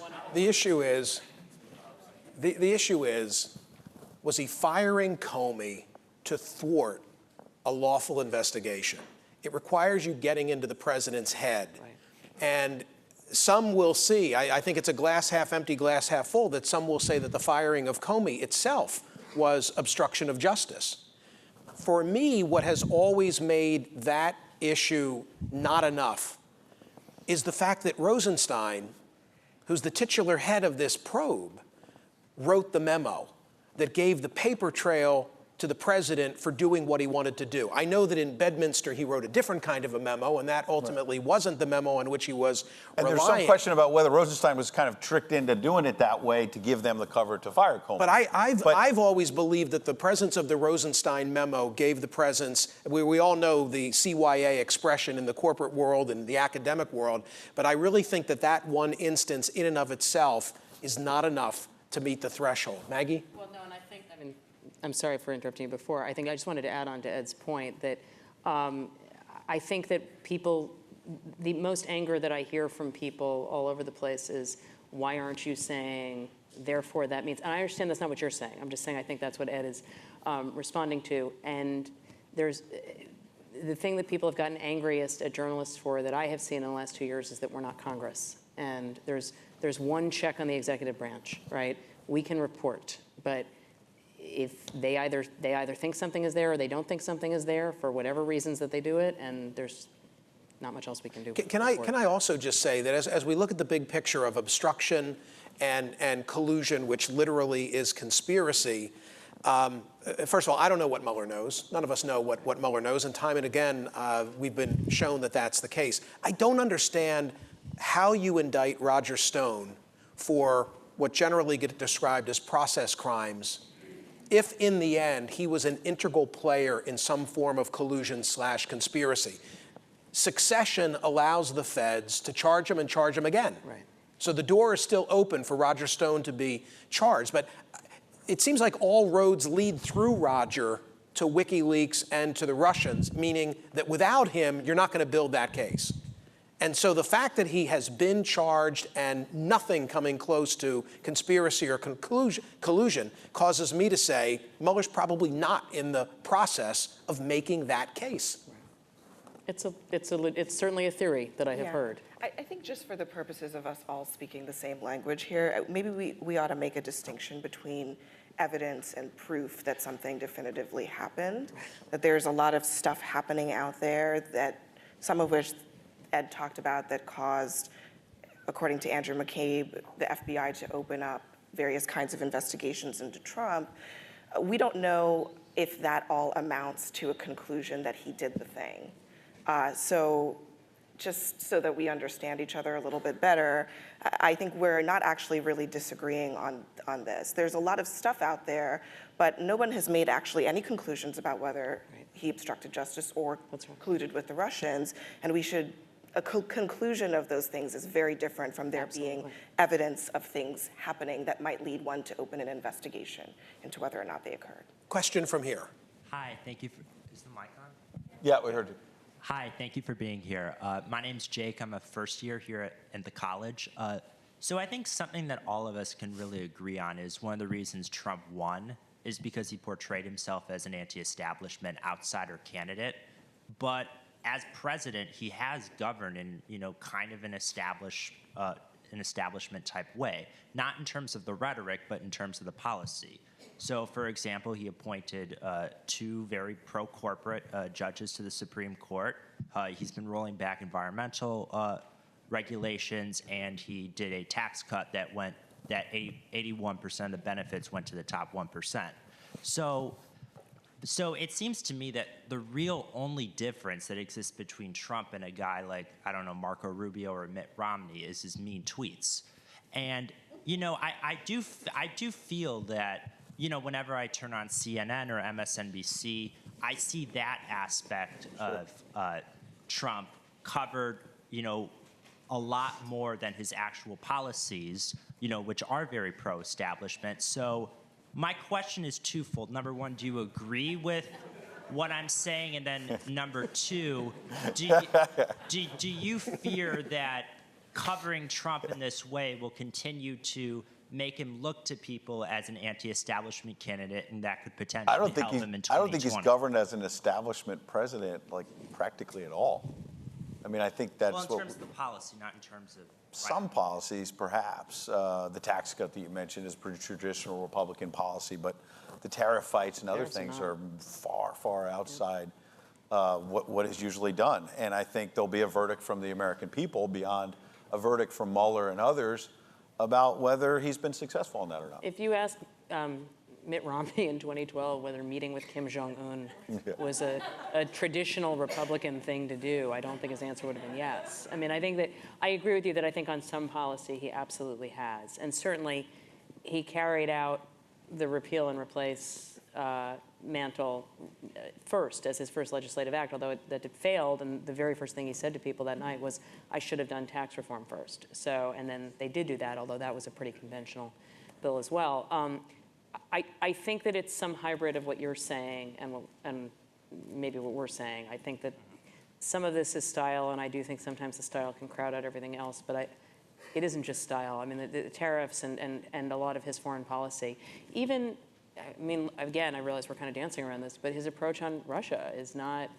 was he firing Comey to thwart a lawful investigation? It requires you getting into the president's head. Right. And some will see, I think it's a glass half empty, glass half full, that some will say that the firing of Comey itself was obstruction of justice. For me, what has always made that issue not enough is the fact that Rosenstein, who's the titular head of this probe, wrote the memo that gave the paper trail to the president for doing what he wanted to do. I know that in Bedminster he wrote a different kind of a memo, and that ultimately wasn't the memo on which he was and reliant. There's some question about whether Rosenstein was kind of tricked into doing it that way to give them the cover to fire Comey. But I've always believed that the presence of the Rosenstein memo gave the presence, we all know the CYA expression in the corporate world and the academic world, but I really think that that one instance in and of itself is not enough to meet the threshold. Maggie? Well, no, and I'm sorry for interrupting you before. I think I just wanted to add on to Ed's point that I think that people, the most anger that I hear from people all over the place is, why aren't you saying, therefore that means, and I understand that's not what you're saying. I'm just saying I think that's what Ed is responding to. And there's, the thing that people have gotten angriest at journalists for that I have seen in the last 2 years is that we're not Congress. And there's one check on the executive branch, right? We can report, but if they either think something is there or they don't think something is there for whatever reasons that they do it, and there's not much else we can do. Can I also just say that as we look at the big picture of obstruction and collusion, which literally is conspiracy, first of all, I don't know what Mueller knows. None of us know what Mueller knows, and time and again, we've been shown that that's the case. I don't understand how you indict Roger Stone for what generally get described as process crimes if in the end he was an integral player in some form of collusion/conspiracy. Succession allows the feds to charge him and charge him again. Right. So the door is still open for Roger Stone to be charged. But it seems like all roads lead through Roger to WikiLeaks and to the Russians, meaning that without him, you're not going to build that case. And so the fact that he has been charged and nothing coming close to conspiracy or collusion causes me to say Mueller's probably not in the process of making that case. It's certainly a theory that I have heard. I think just for the purposes of us all speaking the same language here, maybe we ought to make a distinction between evidence and proof that something definitively happened, that there's a lot of stuff happening out there that some of which Ed talked about that caused, according to Andrew McCabe, the FBI to open up various kinds of investigations into Trump. We don't know if that all amounts to a conclusion that he did the thing. So just so that we understand each other a little bit better, I think we're not actually really disagreeing on this. There's a lot of stuff out there, but no one has made actually any conclusions about whether he obstructed justice or colluded with the Russians, and a conclusion of those things is very different from there being evidence of things happening that might lead one to open an investigation into whether or not they occurred. Question from here. Hi, thank you for, is the mic on? Yeah, we heard you. Hi, thank you for being here. My name's Jake. I'm a first year here at the college. So I think something that all of us can really agree on is one of the reasons Trump won is because he portrayed himself as an anti-establishment outsider candidate. But as president, he has governed in, kind of an establishment type way, not in terms of the rhetoric, but in terms of the policy. So, for example, he appointed 2 very pro-corporate judges to the Supreme Court. He's been rolling back environmental regulations, and he did a tax cut that 81% of the benefits went to the top 1%. So it seems to me that the real only difference that exists between Trump and a guy like, I don't know, Marco Rubio or Mitt Romney is his mean tweets. And, I do feel that, whenever I turn on CNN or MSNBC, I see that aspect of Trump covered, a lot more than his actual policies, which are very pro-establishment. So my question is twofold. Number one, do you agree with what I'm saying? And then number two, do you fear that covering Trump in this way will continue to make him look to people as an anti-establishment candidate, and that could potentially help him in 2020? I don't think he's governed as an establishment president, like, practically at all. I mean, I think that's in terms of the policy, not in terms of... Some policies, perhaps. The tax cut that you mentioned is pretty traditional Republican policy, but the tariff fights and other things are far, far outside what is usually done. And I think there'll be a verdict from the American people beyond a verdict from Mueller and others about whether he's been successful in that or not. If you ask Mitt Romney in 2012 whether meeting with Kim Jong-un was a traditional Republican thing to do, I don't think his answer would have been yes. I mean, I think that I agree with you that I think on some policy he absolutely has. And certainly he carried out the repeal and replace mantle first as his first legislative act, although that it failed. And the very first thing he said to people that night was, I should have done tax reform first. So, and then they did do that, although that was a pretty conventional bill as well. I think that it's some hybrid of what you're saying and maybe what we're saying. I think that some of this is style, and I do think sometimes the style can crowd out everything else, but it isn't just style. I mean, the tariffs and a lot of his foreign policy. Even, I mean, again, I realize we're kind of dancing around this, but his approach on Russia is not,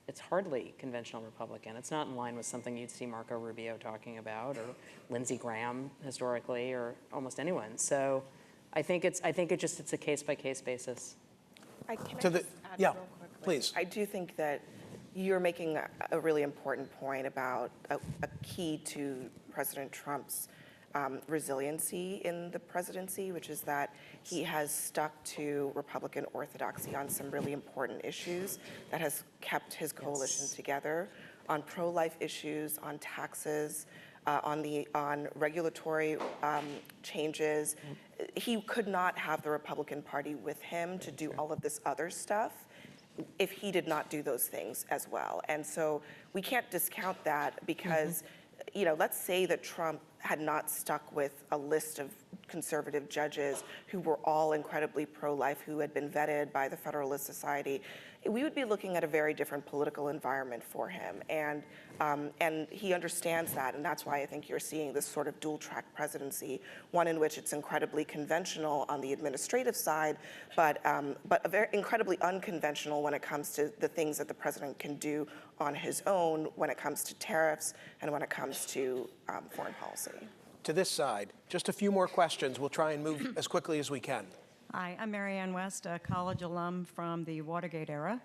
it's hardly conventional Republican. It's not in line with something you'd see Marco Rubio talking about, or Lindsey Graham historically, or almost anyone. So I think it's a case-by-case basis. Can I just add real quickly? Please. I do think that you're making a really important point about a key to President Trump's resiliency in the presidency, which is that he has stuck to Republican orthodoxy on some really important issues that has kept his coalition together, on pro-life issues, on taxes, on regulatory changes. He could not have the Republican Party with him to do all of this other stuff if he did not do those things as well. And so we can't discount that because, let's say that Trump had not stuck with a list of conservative judges who were all incredibly pro-life, who had been vetted by the Federalist Society. We would be looking at a very different political environment for him. And he understands that, and that's why I think you're seeing this sort of dual-track presidency, one in which it's incredibly conventional on the administrative side, but very incredibly unconventional when it comes to the things that the president can do on his own when it comes to tariffs and when it comes to foreign policy. To this side, just a few more questions. We'll try and move as quickly as we can. Hi, I'm Marianne West, a college alum from the Watergate era.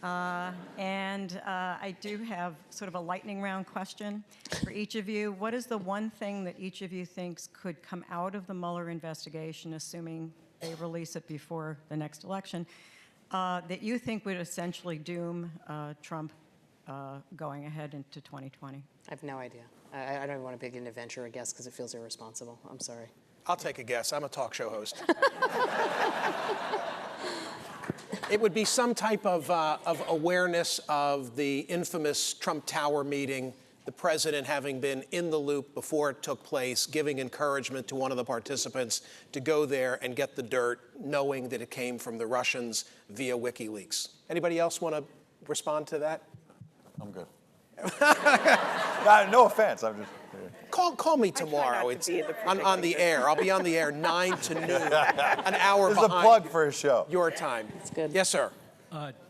And I do have sort of a lightning round question for each of you. What is the one thing that each of you thinks could come out of the Mueller investigation, assuming they release it before the next election, that you think would essentially doom Trump going ahead into 2020? I have no idea. I don't want to begin to venture a guess because it feels irresponsible. I'm sorry. I'll take a guess. I'm a talk show host. It would be some type of awareness of the infamous Trump Tower meeting, the president having been in the loop before it took place, giving encouragement to one of the participants to go there and get the dirt, knowing that it came from the Russians via WikiLeaks. Anybody else want to respond to that? I'm good. No offense. I'm just. Call me tomorrow. It's on the air. I'll be on the air 9 to noon, an hour This is a behind plug for his show. your time. That's good. Yes, sir.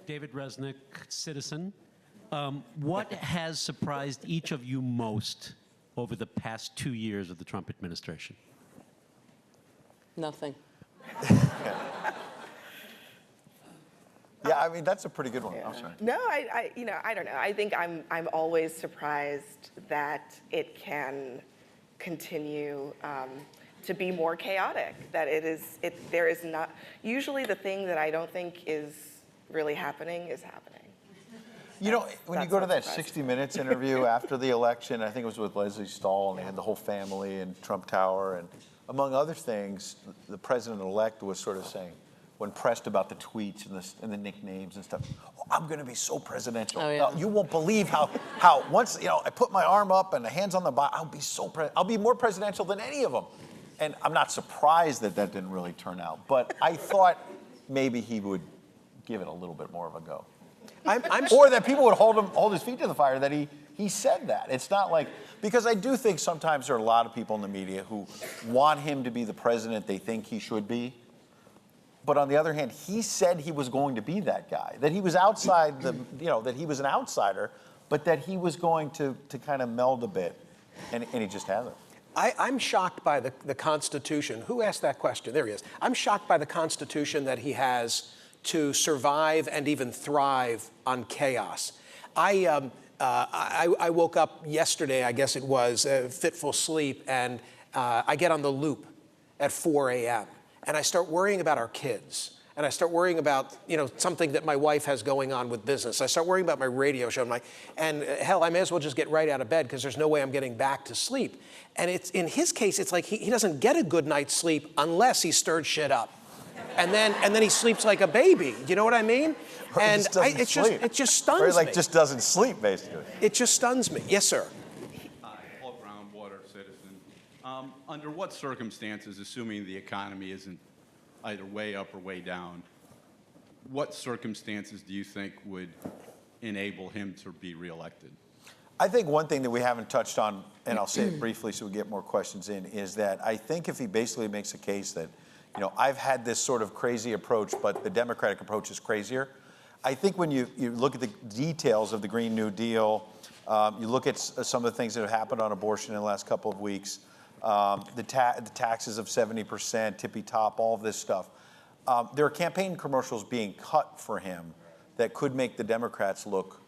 David Resnick, citizen. What has surprised each of you most over the past 2 years of the Trump administration? Nothing. Yeah, I mean, that's a pretty good one. I'm sorry. No, I don't know. I think I'm always surprised that it can continue to be more chaotic. That there is not, usually the thing that I don't think is really happening is happening. You know, when you go to that 60 Minutes interview after the election, I think it was with Leslie Stahl, and they had the whole family in Trump Tower, and among other things, the president-elect was sort of saying, when pressed about the tweets and the nicknames and stuff, oh, I'm going to be so presidential. Oh, yeah. You won't believe how once I put my arm up and the hands on the Bible, I'll be more presidential than any of them. And I'm not surprised that didn't really turn out, but I thought maybe he would give it a little bit more of a go. Or that people would hold his feet to the fire that he said that. It's not like, because I do think sometimes there are a lot of people in the media who want him to be the president they think he should be. But on the other hand, he said he was going to be that guy, that he was outside that he was an outsider, but that he was going to kind of meld a bit, and he just hasn't. I'm shocked by the Constitution. Who asked that question? There he is. I'm shocked by the Constitution that he has to survive and even thrive on chaos. I woke up yesterday, I guess it was, fitful sleep, and I get on the loop at 4 a.m. and I start worrying about our kids. And I start worrying about, something that my wife has going on with business. I start worrying about my radio show. And hell, I may as well just get right out of bed because there's no way I'm getting back to sleep. And in his case, it's like he doesn't get a good night's sleep unless he stirred shit up. And then he sleeps like a baby. You know what I mean? And it just stuns me. Or he just doesn't sleep, basically. It just stuns me. Yes, sir. Paul Groundwater citizen. Under what circumstances, assuming the economy isn't either way up or way down, what circumstances do you think would enable him to be reelected? I think one thing that we haven't touched on, and I'll say it briefly so we get more questions in, is that I think if he basically makes a case that, I've had this sort of crazy approach, but the Democratic approach is crazier. I think when you look at the details of the Green New Deal, you look at some of the things that have happened on abortion in the last couple of weeks, the taxes of 70%, tippy top, all of this stuff. There are campaign commercials being cut for him that could make the Democrats look,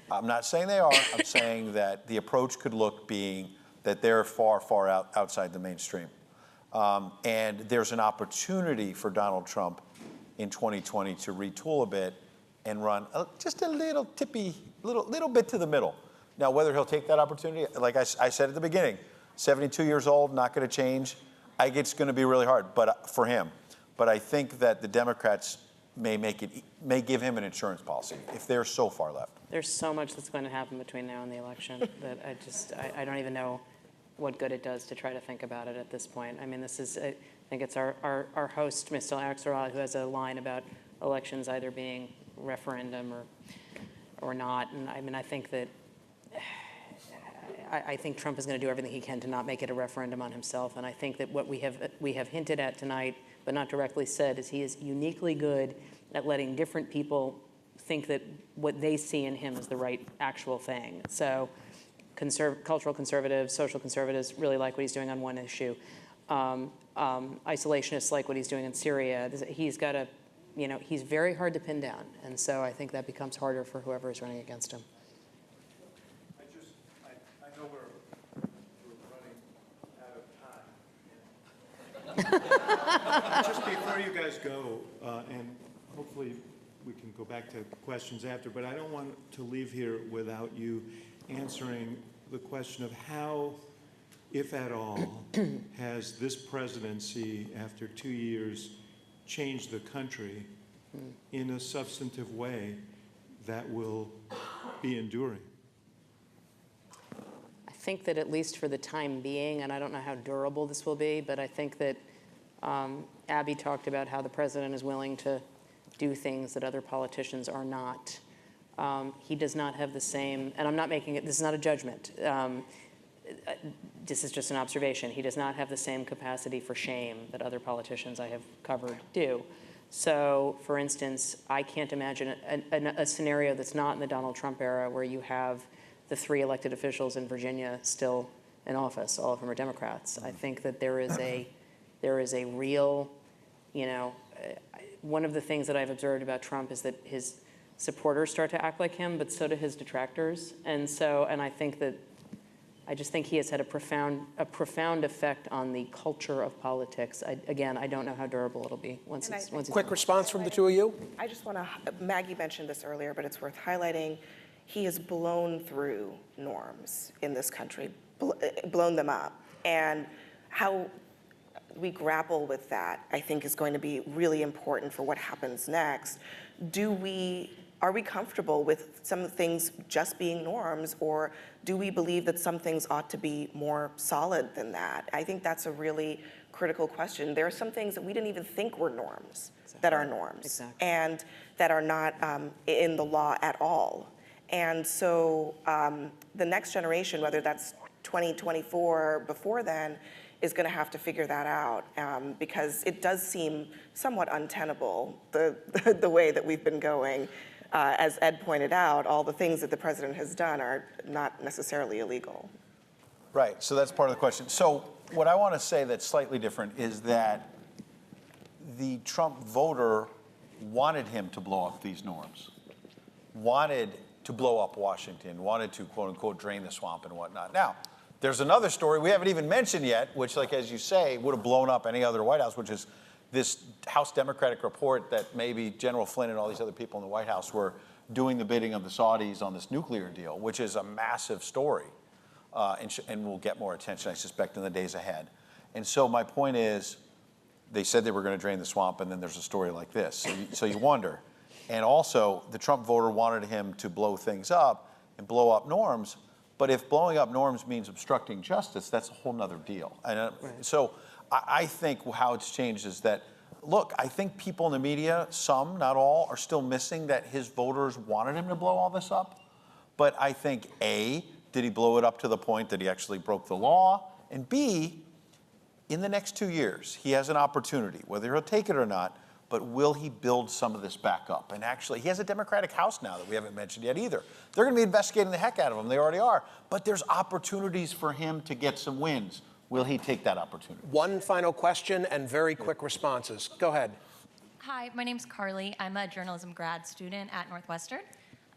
I'm not saying they are, I'm saying that the approach could look being that they're far, far outside the mainstream. And there's an opportunity for Donald Trump in 2020 to retool a bit and run just a little bit to the middle. Now, whether he'll take that opportunity, like I said at the beginning, 72 years old, not going to change. I think it's going to be really hard, for him. But I think that the Democrats may give him an insurance policy if they're so far left. There's so much that's going to happen between now and the election that I don't even know what good it does to try to think about it at this point. I mean, I think it's our host, Mr. Axelrod, who has a line about elections either being referendum or not. And I mean, I think that I think Trump is going to do everything he can to not make it a referendum on himself. And I think that what we have hinted at tonight, but not directly said, is he is uniquely good at letting different people think that what they see in him is the right actual thing. So cultural conservatives, social conservatives really like what he's doing on one issue. Isolationists like what he's doing in Syria. He's got he's very hard to pin down. And so I think that becomes harder for whoever is running against him. I know we're running out of time. Just before you guys go, and hopefully we can go back to questions after, but I don't want to leave here without you answering the question of how, if at all, has this presidency, after 2 years, changed the country in a substantive way that will be enduring? I think that at least for the time being, and I don't know how durable this will be, but I think that Abby talked about how the president is willing to do things that other politicians are not. He does not have the same, and I'm not making it, this is not a judgment. This is just an observation. He does not have the same capacity for shame that other politicians I have covered do. So, for instance, I can't imagine a scenario that's not in the Donald Trump era where you have the 3 elected officials in Virginia still in office. All of them are Democrats. I think that there is a real, one of the things that I've observed about Trump is that his supporters start to act like him, but so do his detractors. And I just think he has had a profound effect on the culture of politics. I don't know how durable it'll be once he's Quick response from the two of you. I just want to, Maggie mentioned this earlier, but it's worth highlighting. He has blown through norms in this country, blown them up. And how we grapple with that, I think, is going to be really important for what happens next. Are we comfortable with some things just being norms, or do we believe that some things ought to be more solid than that? I think that's a really critical question. There are some things that we didn't even think were norms that are norms and that are not in the law at all. And so the next generation, whether that's 2024 or before then, is going to have to figure that out because it does seem somewhat untenable, the way that we've been going. As Ed pointed out, all the things that the president has done are not necessarily illegal. Right, so that's part of the question. So what I want to say that's slightly different is that the Trump voter wanted him to blow up these norms, wanted to blow up Washington, wanted to, quote unquote, drain the swamp and whatnot. Now, there's another story we haven't even mentioned yet, which, like, as you say, would have blown up any other White House, which is this House Democratic report that maybe General Flynn and all these other people in the White House were doing the bidding of the Saudis on this nuclear deal, which is a massive story and will get more attention, I suspect, in the days ahead. And so my point is, they said they were going to drain the swamp, and then there's a story like this. So you wonder. And also, the Trump voter wanted him to blow things up and blow up norms. But if blowing up norms means obstructing justice, that's a whole nother deal. And so I think how it's changed is that, look, I think people in the media, some, not all, are still missing that his voters wanted him to blow all this up. But I think, A, did he blow it up to the point that he actually broke the law? And B, in the next 2 years, he has an opportunity, whether he'll take it or not, but will he build some of this back up? And actually, he has a Democratic House now that we haven't mentioned yet either. They're going to be investigating the heck out of him. They already are. But there's opportunities for him to get some wins. Will he take that opportunity? One final question and very quick responses. Go ahead. Hi, my name's Carly. I'm a journalism grad student at Northwestern.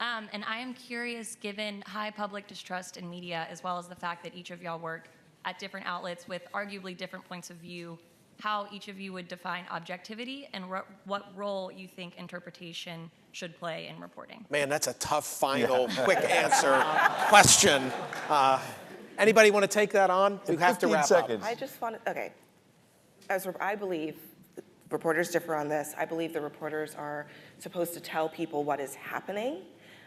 And I am curious, given high public distrust in media, as well as the fact that each of y'all work at different outlets with arguably different points of view, how each of you would define objectivity and what role you think interpretation should play in reporting. Man, that's a tough, final, quick answer question. Anybody want to take that on? We have to wrap up. I just want to, okay. I believe reporters differ on this. I believe the reporters are supposed to tell people what is happening,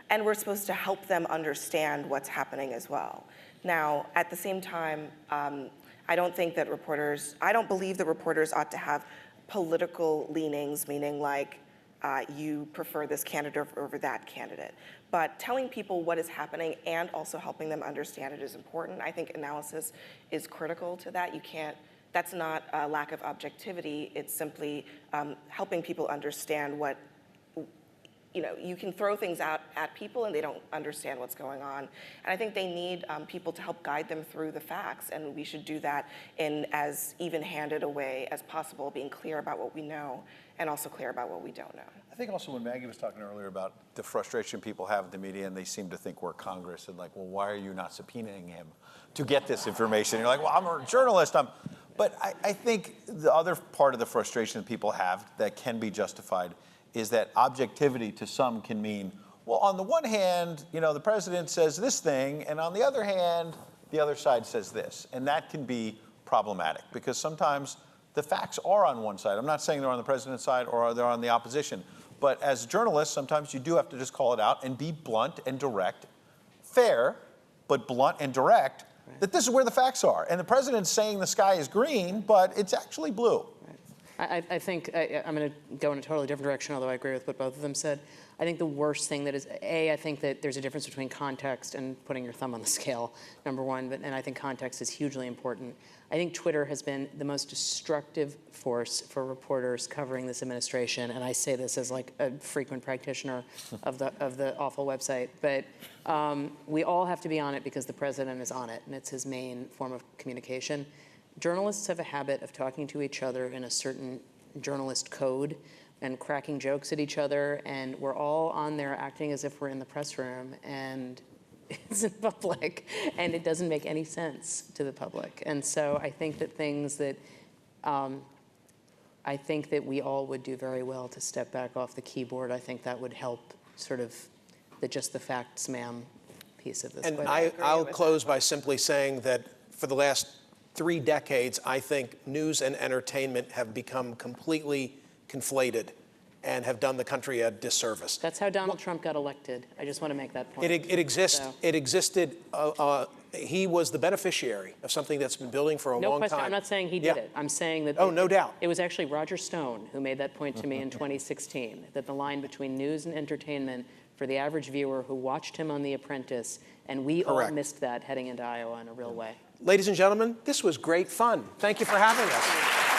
and we're supposed to help them understand what's happening as well. Now, at the same time, I don't believe that reporters ought to have political leanings, meaning like you prefer this candidate over that candidate. But telling people what is happening and also helping them understand it is important. I think analysis is critical to that. That's not a lack of objectivity. It's simply helping people understand what, you can throw things out at people and they don't understand what's going on. And I think they need people to help guide them through the facts, and we should do that in as even-handed a way as possible, being clear about what we know and also clear about what we don't know. I think also when Maggie was talking earlier about the frustration people have with the media, and they seem to think we're Congress, and like, well, why are you not subpoenaing him to get this information? And you're like, well, I'm a journalist. But I think the other part of the frustration that people have that can be justified is that objectivity to some can mean, well, on the one hand, the president says this thing, and on the other hand, the other side says this. And that can be problematic because sometimes the facts are on one side. I'm not saying they're on the president's side or they're on the opposition. But as journalists, sometimes you do have to just call it out and be blunt and direct, fair, but blunt and direct, that this is where the facts are. And the president's saying the sky is green, but it's actually blue. I think I'm going to go in a totally different direction, although I agree with what both of them said. I think the worst thing that is, I think that there's a difference between context and putting your thumb on the scale, number one, and I think context is hugely important. I think Twitter has been the most destructive force for reporters covering this administration, and I say this as like a frequent practitioner of the awful website, but we all have to be on it because the president is on it, and it's his main form of communication. Journalists have a habit of talking to each other in a certain journalist code and cracking jokes at each other, and we're all on there acting as if we're in the press room, and it's in public, and it doesn't make any sense to the public. And so I think that things that, I think that we all would do very well to step back off the keyboard. I think that would help sort of just the facts, ma'am, piece of this. And But I'll close by simply saying that for the last 3 decades, I think news and entertainment have become completely conflated and have done the country a disservice. that's how Donald Trump got elected. I just want to make that point. It exists. So- It existed. He was the beneficiary of something that's been building for a No long question. time. I'm not saying he Yeah. did it. I'm saying that. Oh, no doubt. It was actually Roger Stone who made that point to me in 2016, that the line between news and entertainment for the average viewer who watched him on The Apprentice, and we Correct. all missed that heading into Iowa in a real way. Ladies and gentlemen, this was great fun. Thank you for having us.